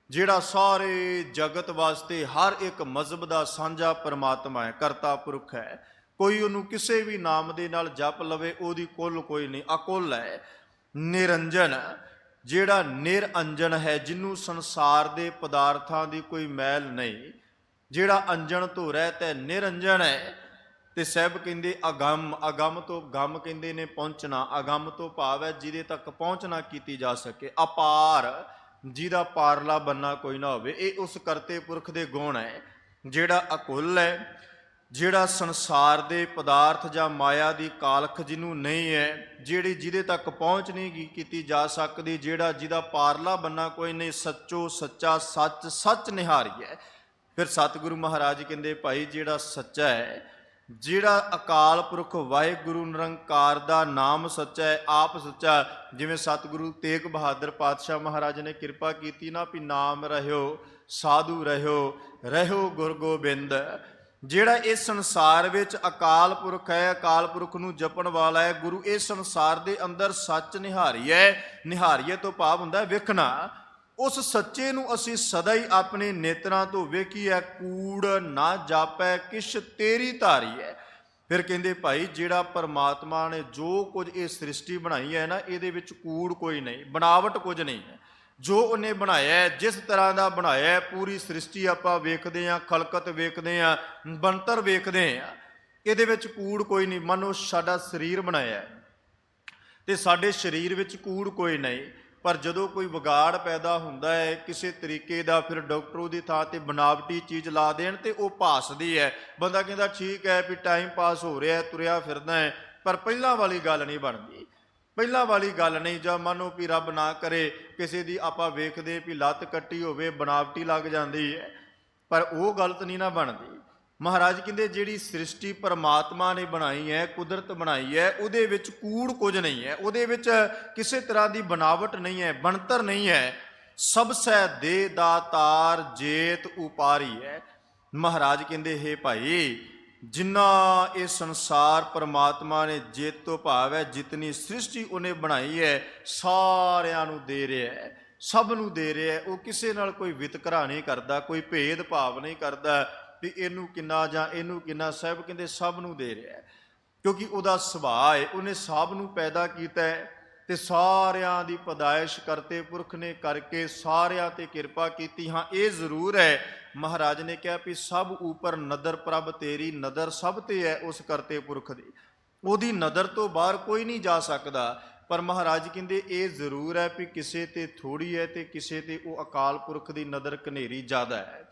ਜਿਹੜਾ ਸਾਰੇ ਜਗਤ ਵਾਸਤੇ ਹਰ ਇੱਕ ਮਜ਼ਹਬ ਦਾ ਸਾਂਝਾ ਪਰਮਾਤਮਾ ਹੈ, ਕਰਤਾ ਪੁਰਖ ਹੈ। ਕੋਈ ਉਹਨੂੰ ਕਿਸੇ ਵੀ ਨਾਮ ਦੇ ਨਾਲ ਜਪ ਲਵੇ, ਉਹਦੀ ਕੁੱਲ ਕੋਈ ਨਹੀਂ, ਅਕੁੱਲ ਹੈ। ਨਿਰੰਜਨ, ਜਿਹੜਾ ਨਿਰਅੰਜਨ ਹੈ, ਜਿਹਨੂੰ ਸੰਸਾਰ ਦੇ ਪਦਾਰਥਾਂ ਦੀ ਕੋਈ ਮੈਲ ਨਹੀਂ, ਜਿਹੜਾ ਅੰਜਨ ਤੋਂ ਰਹਿਤ ਹੈ, ਨਿਰੰਜਨ ਹੈ। ਤੇ ਸਾਹਿਬ ਕਹਿੰਦੇ ਅਗੰਮ, ਅਗੰਮ ਤੋਂ ਗੰਮ ਕਹਿੰਦੇ ਨੇ ਪਹੁੰਚਣਾ। ਅਗੰਮ ਤੋਂ ਭਾਵ ਹੈ ਜਿਹਦੇ ਤੱਕ ਪਹੁੰਚਣਾ ਕੀਤੀ ਜਾ ਸਕੇ। ਅਪਾਰ, ਜਿਹਦਾ ਪਾਰਲਾ ਬੰਨਾ ਕੋਈ ਨਾ ਹੋਵੇ। ਇਹ ਉਸ ਕਰਤੇ ਪੁਰਖ ਦੇ ਗੁਣ ਹੈ। ਜਿਹੜਾ ਅਕੁੱਲ ਹੈ, ਜਿਹੜਾ ਸੰਸਾਰ ਦੇ ਪਦਾਰਥ ਜਾਂ ਮਾਇਆ ਦੀ ਕਾਲਖ ਜਿਹਨੂੰ ਨਹੀਂ ਹੈ, ਜਿਹਦੇ ਤੱਕ ਪਹੁੰਚ ਨਹੀਂ ਕੀਤੀ ਜਾ ਸਕਦੀ, ਜਿਹਦਾ ਪਾਰਲਾ ਬੰਨਾ ਕੋਈ ਨਹੀਂ, ਸੱਚੋ ਸੱਚਾ, ਸੱਚ ਸੱਚ ਨਿਹਾਰੀ ਹੈ। ਫਿਰ ਸਤਿਗੁਰੂ ਮਹਾਰਾਜ ਕਹਿੰਦੇ ਭਾਈ ਜਿਹੜਾ ਸੱਚਾ ਹੈ, ਜਿਹੜਾ ਅਕਾਲ ਪੁਰਖ ਵਾਹਿਗੁਰੂ ਨਿਰੰਕਾਰ ਦਾ ਨਾਮ ਸੱਚਾ ਹੈ, ਆਪ ਸੱਚਾ। ਜਿਵੇਂ ਸਤਿਗੁਰੂ ਤੇਗ ਬਹਾਦਰ ਪਾਤਸ਼ਾਹ ਮਹਾਰਾਜ ਨੇ ਕਿਰਪਾ ਕੀਤੀ ਨਾ ਵੀ ਨਾਮ ਰਹਿਓ ਸਾਧੂ ਰਹਿਓ, ਰਹਿਓ ਗੁਰ ਗੋਬਿੰਦ। ਜਿਹੜਾ ਇਸ ਸੰਸਾਰ ਵਿੱਚ ਅਕਾਲ ਪੁਰਖ ਹੈ, ਅਕਾਲ ਪੁਰਖ ਨੂੰ ਜਪਣ ਵਾਲਾ ਹੈ, ਗੁਰੂ ਇਸ ਸੰਸਾਰ ਦੇ ਅੰਦਰ ਸੱਚ ਨਿਹਾਰੀਐ। ਨਿਹਾਰੀਏ ਤੋਂ ਭਾਵ ਹੁੰਦਾ ਵੇਖਣਾ। ਉਸ ਸੱਚੇ ਨੂੰ ਅਸੀਂ ਸਦਾ ਹੀ ਆਪਣੇ ਨੇਤਰਾਂ ਤੋਂ ਵੇਖੀਐ। ਕੂੜ ਨਾ ਜਾਪੈ ਕਿਛ ਤੇਰੀ ਧਾਰੀ ਹੈ। ਫਿਰ ਕਹਿੰਦੇ ਭਾਈ ਜਿਹੜਾ ਪਰਮਾਤਮਾ ਨੇ ਜੋ ਕੁਝ ਇਹ ਸ੍ਰਿਸ਼ਟੀ ਬਣਾਈ ਹੈ ਨਾ, ਇਹਦੇ ਵਿੱਚ ਕੂੜ ਕੋਈ ਨਹੀਂ, ਬਣਾਵਟ ਕੁਝ ਨਹੀਂ ਹੈ। ਜੋ ਉਹਨੇ ਬਣਾਇਆ, ਜਿਸ ਤਰ੍ਹਾਂ ਦਾ ਬਣਾਇਆ, ਪੂਰੀ ਸ੍ਰਿਸ਼ਟੀ ਆਪਾਂ ਵੇਖਦੇ ਹਾਂ, ਖਲਕਤ ਵੇਖਦੇ ਹਾਂ, ਬਣਤਰ ਵੇਖਦੇ ਹਾਂ, ਇਹਦੇ ਵਿੱਚ ਕੂੜ ਕੋਈ ਨਹੀਂ। ਮਨੋ ਸਾਡਾ ਸਰੀਰ ਬਣਾਇਆ ਤੇ ਸਾਡੇ ਸਰੀਰ ਵਿੱਚ ਕੂੜ ਕੋਈ ਨਹੀਂ, ਪਰ ਜਦੋਂ ਕੋਈ ਵਿਗਾੜ ਪੈਦਾ ਹੁੰਦਾ ਹੈ ਕਿਸੇ ਤਰੀਕੇ ਦਾ, ਫਿਰ ਡਾਕਟਰ ਉਹਦੀ ਥਾਂ ਤੇ ਬਣਾਵਟੀ ਚੀਜ਼ ਲਾ ਦੇਣ ਤੇ ਉਹ ਭਾਸਦੀ ਹੈ। ਬੰਦਾ ਕਹਿੰਦਾ ਠੀਕ ਹੈ ਵੀ ਟਾਈਮ ਪਾਸ ਹੋ ਰਿਹਾ, ਤੁਰਿਆ ਫਿਰਦਾ ਹੈ, ਪਰ ਪਹਿਲਾਂ ਵਾਲੀ ਗੱਲ ਨਹੀਂ ਬਣਦੀ। ਪਹਿਲਾਂ ਵਾਲੀ ਗੱਲ ਨਹੀਂ। ਜਾਂ ਮੰਨੋ ਵੀ ਰੱਬ ਨਾ ਕਰੇ ਕਿਸੇ ਦੀ ਆਪਾਂ ਵੇਖਦੇ ਵੀ ਲੱਤ ਕੱਟੀ ਹੋਵੇ, ਬਣਾਵਟੀ ਲੱਗ ਜਾਂਦੀ ਹੈ, ਪਰ ਉਹ ਗਲਤ ਨਹੀਂ ਨਾ ਬਣਦੀ। ਮਹਾਰਾਜ ਕਹਿੰਦੇ ਜਿਹੜੀ ਸ੍ਰਿਸ਼ਟੀ ਪਰਮਾਤਮਾ ਨੇ ਬਣਾਈ ਹੈ, ਕੁਦਰਤ ਬਣਾਈ ਹੈ, ਉਹਦੇ ਵਿੱਚ ਕੂੜ ਕੁਝ ਨਹੀਂ ਹੈ, ਉਹਦੇ ਵਿੱਚ ਕਿਸੇ ਤਰ੍ਹਾਂ ਦੀ ਬਣਾਵਟ ਨਹੀਂ ਹੈ, ਬਣਤਰ ਨਹੀਂ ਹੈ। ਸਭ ਸੈ ਦੇ ਦਾਤਾਰ ਜੇਤ ਉਪਾਰੀ ਹੈ। ਮਹਾਰਾਜ ਕਹਿੰਦੇ ਹੈ ਭਾਈ ਜਿੰਨਾ ਇਹ ਸੰਸਾਰ ਪਰਮਾਤਮਾ ਨੇ ਜੇਤ ਤੋਂ ਭਾਵ ਹੈ ਜਿਤਨੀ ਸ੍ਰਿਸ਼ਟੀ ਉਹਨੇ ਬਣਾਈ ਹੈ, ਸਾਰਿਆਂ ਨੂੰ ਦੇ ਰਿਹਾ ਹੈ, ਸਭ ਨੂੰ ਦੇ ਰਿਹਾ ਹੈ। ਉਹ ਕਿਸੇ ਨਾਲ ਕੋਈ ਵਿਤਕਰਾ ਨਹੀਂ ਕਰਦਾ, ਕੋਈ ਭੇਦ ਭਾਵ ਨਹੀਂ ਕਰਦਾ ਵੀ ਇਹਨੂੰ ਕਿੰਨਾ ਜਾਂ ਇਹਨੂੰ ਕਿੰਨਾ। ਸਾਹਿਬ ਕਹਿੰਦੇ ਸਭ ਨੂੰ ਦੇ ਰਿਹਾ ਹੈ, ਕਿਉਂਕਿ ਉਹਦਾ ਸੁਭਾਅ ਹੈ, ਉਹਨੇ ਸਭ ਨੂੰ ਪੈਦਾ ਕੀਤਾ ਹੈ ਤੇ ਸਾਰਿਆਂ ਦੀ ਪਦਾਇਸ਼ ਕਰਤੇ ਪੁਰਖ ਨੇ ਕਰਕੇ ਸਾਰਿਆਂ ਤੇ ਕਿਰਪਾ ਕੀਤੀ। ਹਾਂ ਇਹ ਜ਼ਰੂਰ ਹੈ, ਮਹਾਰਾਜ ਨੇ ਕਿਹਾ ਵੀ ਸਭ ਉਪਰ ਨਦਰ ਪ੍ਰਭ ਤੇਰੀ, ਨਦਰ ਸਭ ਤੇ ਹੈ ਉਸ ਕਰਤੇ ਪੁਰਖ ਦੀ, ਉਹਦੀ ਨਦਰ ਤੋਂ ਬਾਹਰ ਕੋਈ ਨਹੀਂ ਜਾ ਸਕਦਾ। ਪਰ ਮਹਾਰਾਜ ਕਹਿੰਦੇ ਇਹ ਜ਼ਰੂਰ ਹੈ ਵੀ ਕਿਸੇ ਤੇ ਥੋੜੀ ਹੈ ਤੇ ਕਿਸੇ ਤੇ ਉਹ ਅਕਾਲ ਪੁਰਖ ਦੀ ਨਦਰ ਘਨੇਰੀ ਜ਼ਿਆਦਾ ਹੈ।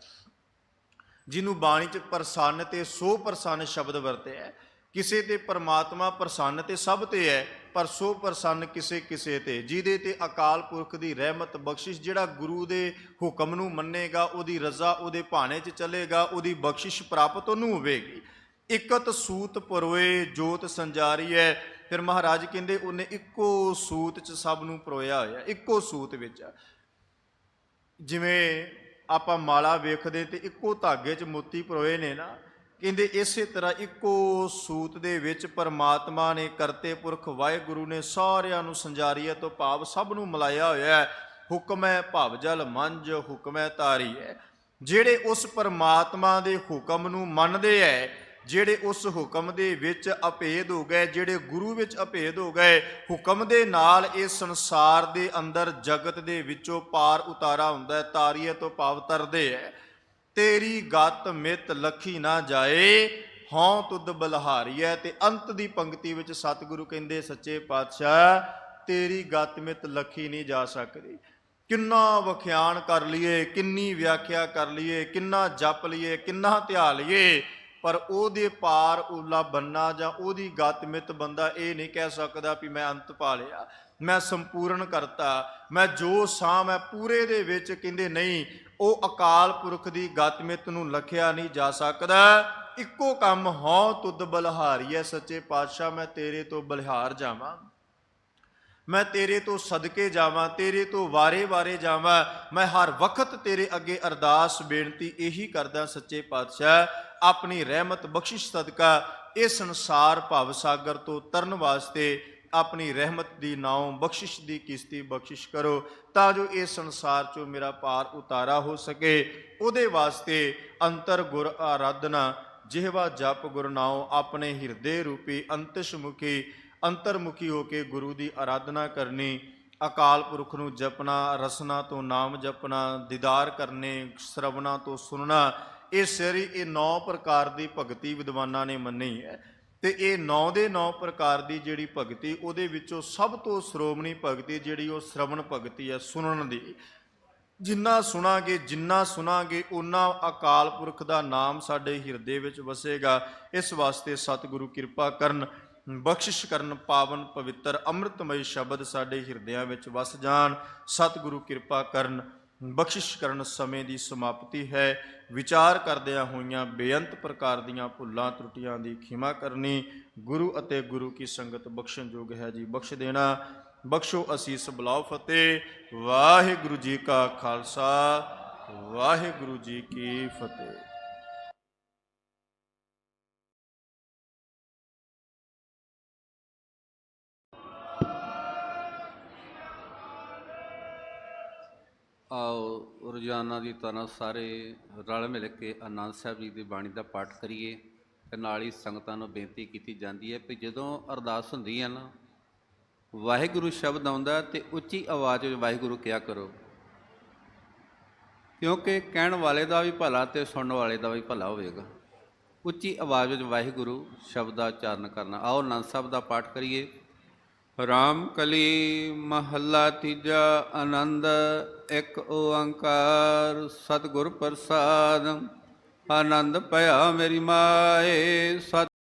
ਜਿਹਨੂੰ ਬਾਣੀ 'ਚ ਪ੍ਰਸੰਨ ਤੇ ਸੋ ਪ੍ਰਸੰਨ ਸ਼ਬਦ ਵਰਤਿਆ ਹੈ। ਕਿਸੇ ਤੇ ਪਰਮਾਤਮਾ ਪ੍ਰਸੰਨ ਤੇ ਸਭ ਤੇ ਹੈ, ਪਰ ਸੋ ਪ੍ਰਸੰਨ ਕਿਸੇ ਕਿਸੇ ਤੇ, ਜਿਹਦੇ ਤੇ ਅਕਾਲ ਪੁਰਖ ਦੀ ਰਹਿਮਤ ਬਖਸ਼ਿਸ਼, ਜਿਹੜਾ ਗੁਰੂ ਦੇ ਹੁਕਮ ਨੂੰ ਮੰਨੇਗਾ, ਉਹਦੀ ਰਜ਼ਾ ਉਹਦੇ ਭਾਣੇ 'ਚ ਚੱਲੇਗਾ, ਉਹਦੀ ਬਖਸ਼ਿਸ਼ ਪ੍ਰਾਪਤ ਉਹਨੂੰ ਹੋਵੇਗੀ। ਇਕਤ ਸੂਤ ਪਰੋਏ ਜੋਤ ਸੰਜਾਰੀ ਹੈ। ਫਿਰ ਮਹਾਰਾਜ ਕਹਿੰਦੇ ਉਹਨੇ ਇੱਕੋ ਸੂਤ 'ਚ ਸਭ ਨੂੰ ਪਰੋਇਆ ਹੋਇਆ, ਇੱਕੋ ਸੂਤ ਵਿੱਚ। ਜਿਵੇਂ ਆਪਾਂ ਮਾਲਾ ਵੇਖਦੇ ਤੇ ਇੱਕੋ ਧਾਗੇ 'ਚ ਮੋਤੀ ਪਰੋਏ ਨੇ ਨਾ, ਕਹਿੰਦੇ ਇਸੇ ਤਰ੍ਹਾਂ ਇੱਕੋ ਸੂਤ ਦੇ ਵਿੱਚ ਪਰਮਾਤਮਾ ਨੇ ਕਰਤੇ ਪੁਰਖ ਵਾਹਿਗੁਰੂ ਨੇ ਸਾਰਿਆਂ ਨੂੰ ਸੰਜਾਰੀਆ ਤੋਂ ਭਾਵ ਸਭ ਨੂੰ ਮਿਲਾਇਆ ਹੋਇਆ ਹੈ। ਹੁਕਮੈ ਭਵ ਜਲ ਮੰਜ ਹੁਕਮੈ ਤਾਰੀ ਹੈ। ਜਿਹੜੇ ਉਸ ਪਰਮਾਤਮਾ ਦੇ ਹੁਕਮ ਨੂੰ ਮੰਨਦੇ ਹੈ, ਜਿਹੜੇ ਉਸ ਹੁਕਮ ਦੇ ਵਿੱਚ ਅਭੇਦ ਹੋ ਗਏ, ਜਿਹੜੇ ਗੁਰੂ ਵਿੱਚ ਅਭੇਦ ਹੋ ਗਏ, ਹੁਕਮ ਦੇ ਨਾਲ ਇਸ ਸੰਸਾਰ ਦੇ ਅੰਦਰ ਜਗਤ ਦੇ ਵਿੱਚੋਂ ਪਾਰ ਉਤਾਰਾ ਹੁੰਦਾ ਹੈ। ਤਾਰੀਏ ਤੋਂ ਭਾਵ ਤਰਦੇ ਹੈ। ਤੇਰੀ ਗਤ ਮਿਤ ਲਖੀ ਨਾ ਜਾਏ, ਹਉ ਤੁਧ ਬਲਹਾਰੀ ਹੈ। ਤੇ ਅੰਤ ਦੀ ਪੰਕਤੀ ਵਿੱਚ ਸਤਿਗੁਰੂ ਕਹਿੰਦੇ ਸੱਚੇ ਪਾਤਸ਼ਾਹ ਤੇਰੀ ਗਤ ਮਿਤ ਲਖੀ ਨਹੀਂ ਜਾ ਸਕਦੀ। ਕਿੰਨਾ ਵਖਿਆਨ ਕਰ ਲਈਏ, ਕਿੰਨੀ ਵਿਆਖਿਆ ਕਰ ਲਈਏ, ਕਿੰਨਾ ਜਪ ਲਈਏ, ਕਿੰਨਾ ਧਿਆ ਲਈਏ, ਪਰ ਉਹਦੇ ਪਾਰ ਉਲਾ ਬੰਨਾ ਜਾਂ ਉਹਦੀ ਗਤ ਮਿਤ ਬੰਦਾ ਇਹ ਨਹੀਂ ਕਹਿ ਸਕਦਾ ਵੀ ਮੈਂ ਅੰਤ ਪਾ ਲਿਆ, ਮੈਂ ਸੰਪੂਰਨ ਕਰਤਾ, ਮੈਂ ਜੋ ਸਾਂ ਮੈਂ ਪੂਰੇ ਦੇ ਵਿੱਚ। ਕਹਿੰਦੇ ਨਹੀਂ, ਉਹ ਅਕਾਲ ਪੁਰਖ ਦੀ ਗਤ ਮਿਤ ਨੂੰ ਲਖਿਆ ਨਹੀਂ ਜਾ ਸਕਦਾ। ਇੱਕੋ ਕੰਮ ਹਉ ਤੁਧ ਬਲਿਹਾਰੀ ਹੈ। ਸੱਚੇ ਪਾਤਸ਼ਾਹ ਮੈਂ ਤੇਰੇ ਤੋਂ ਬਲਿਹਾਰ ਜਾਵਾਂ, ਮੈਂ ਤੇਰੇ ਤੋਂ ਸਦਕੇ ਜਾਵਾਂ, ਤੇਰੇ ਤੋਂ ਵਾਰੇ ਵਾਰੇ ਜਾਵਾਂ। ਮੈਂ ਹਰ ਵਕਤ ਤੇਰੇ ਅੱਗੇ ਅਰਦਾਸ ਬੇਨਤੀ ਇਹੀ ਕਰਦਾ ਸੱਚੇ ਪਾਤਸ਼ਾਹ, ਆਪਣੀ ਰਹਿਮਤ ਬਖਸ਼ਿਸ਼ ਸਦਕਾ ਇਹ ਸੰਸਾਰ ਭਵ ਸਾਗਰ ਤੋਂ ਤਰਨ ਵਾਸਤੇ ਆਪਣੀ ਰਹਿਮਤ ਦੀ ਨਾਉ ਬਖਸ਼ਿਸ਼ ਦੀ ਕਿਸ਼ਤੀ ਬਖਸ਼ਿਸ਼ ਕਰੋ, ਤਾਂ ਜੋ ਇਸ ਸੰਸਾਰ ਚੋਂ ਮੇਰਾ ਪਾਰ ਉਤਾਰਾ ਹੋ ਸਕੇ। ਉਹਦੇ ਵਾਸਤੇ ਅੰਤਰ ਗੁਰ ਆਰਾਧਨਾ, ਜਿਹਵਾ ਜਪ ਗੁਰ ਨਾਉ, ਆਪਣੇ ਹਿਰਦੇ ਰੂਪੀ ਅੰਤਰਮੁਖੀ ਹੋ ਕੇ ਗੁਰੂ ਦੀ ਆਰਾਧਨਾ ਕਰਨੀ। ਅਕਾਲ ਪੁਰਖ ਨੂੰ ਜਪਣਾ, ਰਸਨਾ ਤੋਂ ਨਾਮ ਜਪਣਾ, ਦੀਦਾਰ ਕਰਨੇ, ਸ਼ਰਵਣਾ ਤੋਂ ਸੁਣਨਾ, ਇਹ ਸਾਰੀ ਇਹ 9 ਪ੍ਰਕਾਰ ਦੀ ਭਗਤੀ ਵਿਦਵਾਨਾਂ ਨੇ ਮੰਨੀ ਹੈ। ਤੇ ਇਹ 9 ਦੇ 9 ਪ੍ਰਕਾਰ ਦੀ ਜਿਹੜੀ ਭਗਤੀ, ਉਹਦੇ ਵਿੱਚੋਂ ਸਭ ਤੋਂ ਸ਼੍ਰੋਮਣੀ ਭਗਤੀ ਜਿਹੜੀ ਉਹ ਸ਼ਰਵਣ ਭਗਤੀ ਹੈ, ਸੁਣਨ ਦੀ। ਜਿੰਨਾ ਸੁਣਾਂਗੇ ਉਨਾ ਅਕਾਲ ਪੁਰਖ ਦਾ ਨਾਮ ਸਾਡੇ ਹਿਰਦੇ ਵਿੱਚ ਵਸੇਗਾ। ਇਸ ਵਾਸਤੇ ਸਤਿਗੁਰੂ ਕਿਰਪਾ ਕਰਨ, ਬਖਸ਼ਿਸ਼ ਕਰਨ, ਪਾਵਨ ਪਵਿੱਤਰ ਅੰਮ੍ਰਿਤਮਈ ਸ਼ਬਦ ਸਾਡੇ ਹਿਰਦਿਆਂ ਵਿੱਚ ਵਸ ਜਾਣ। ਸਤਿਗੁਰੂ ਕਿਰਪਾ ਕਰਨ, ਬਖਸ਼ਿਸ਼ ਕਰਨ। ਸਮੇਂ ਦੀ ਸਮਾਪਤੀ ਹੈ। ਵਿਚਾਰ ਕਰਦਿਆਂ ਹੋਈਆਂ ਬੇਅੰਤ ਪ੍ਰਕਾਰ ਦੀਆਂ ਭੁੱਲਾਂ ਤਰੁੱਟੀਆਂ ਦੀ ਖਿਮਾ ਕਰਨੀ। ਗੁਰੂ ਅਤੇ ਗੁਰੂ ਕੀ ਸੰਗਤ ਬਖਸ਼ਣਯੋਗ ਹੈ ਜੀ, ਬਖਸ਼ ਦੇਣਾ। ਬਖਸ਼ੋ ਅਸੀਸ ਬੁਲਾਓ ਫਤਿਹ। ਵਾਹਿਗੁਰੂ ਜੀ ਕਾ ਖਾਲਸਾ, ਵਾਹਿਗੁਰੂ ਜੀ ਕੀ ਫਤਿਹ। ਆਓ ਰੋਜ਼ਾਨਾ ਦੀ ਤਰ੍ਹਾਂ ਸਾਰੇ ਰਲ ਮਿਲ ਕੇ ਆਨੰਦ ਸਾਹਿਬ ਜੀ ਦੀ ਬਾਣੀ ਦਾ ਪਾਠ ਕਰੀਏ। ਅਤੇ ਨਾਲ ਹੀ ਸੰਗਤਾਂ ਨੂੰ ਬੇਨਤੀ ਕੀਤੀ ਜਾਂਦੀ ਹੈ ਕਿ ਜਦੋਂ ਅਰਦਾਸ ਹੁੰਦੀ ਹੈ ਨਾ, ਵਾਹਿਗੁਰੂ ਸ਼ਬਦ ਆਉਂਦਾ ਤੇ ਉੱਚੀ ਆਵਾਜ਼ ਵਿੱਚ ਵਾਹਿਗੁਰੂ ਕਿਹਾ ਕਰੋ, ਕਿਉਂਕਿ ਕਹਿਣ ਵਾਲੇ ਦਾ ਵੀ ਭਲਾ ਅਤੇ ਸੁਣਨ ਵਾਲੇ ਦਾ ਵੀ ਭਲਾ ਹੋਵੇਗਾ। ਉੱਚੀ ਆਵਾਜ਼ ਵਿੱਚ ਵਾਹਿਗੁਰੂ ਸ਼ਬਦ ਦਾ ਉਚਾਰਨ ਕਰਨਾ। ਆਓ ਆਨੰਦ ਸਾਹਿਬ ਦਾ ਪਾਠ ਕਰੀਏ। ਰਾਮ ਕਲੀ ਮਹੱਲਾ ਤੀਜਾ। ਆਨੰਦ ਇੱਕ ਓੰਕਾਰ ਸਤਿਗੁਰ ਪ੍ਰਸਾਦ। ਆਨੰਦ ਭਇਆ ਮੇਰੀ ਮਾਏ, ਸਤਿ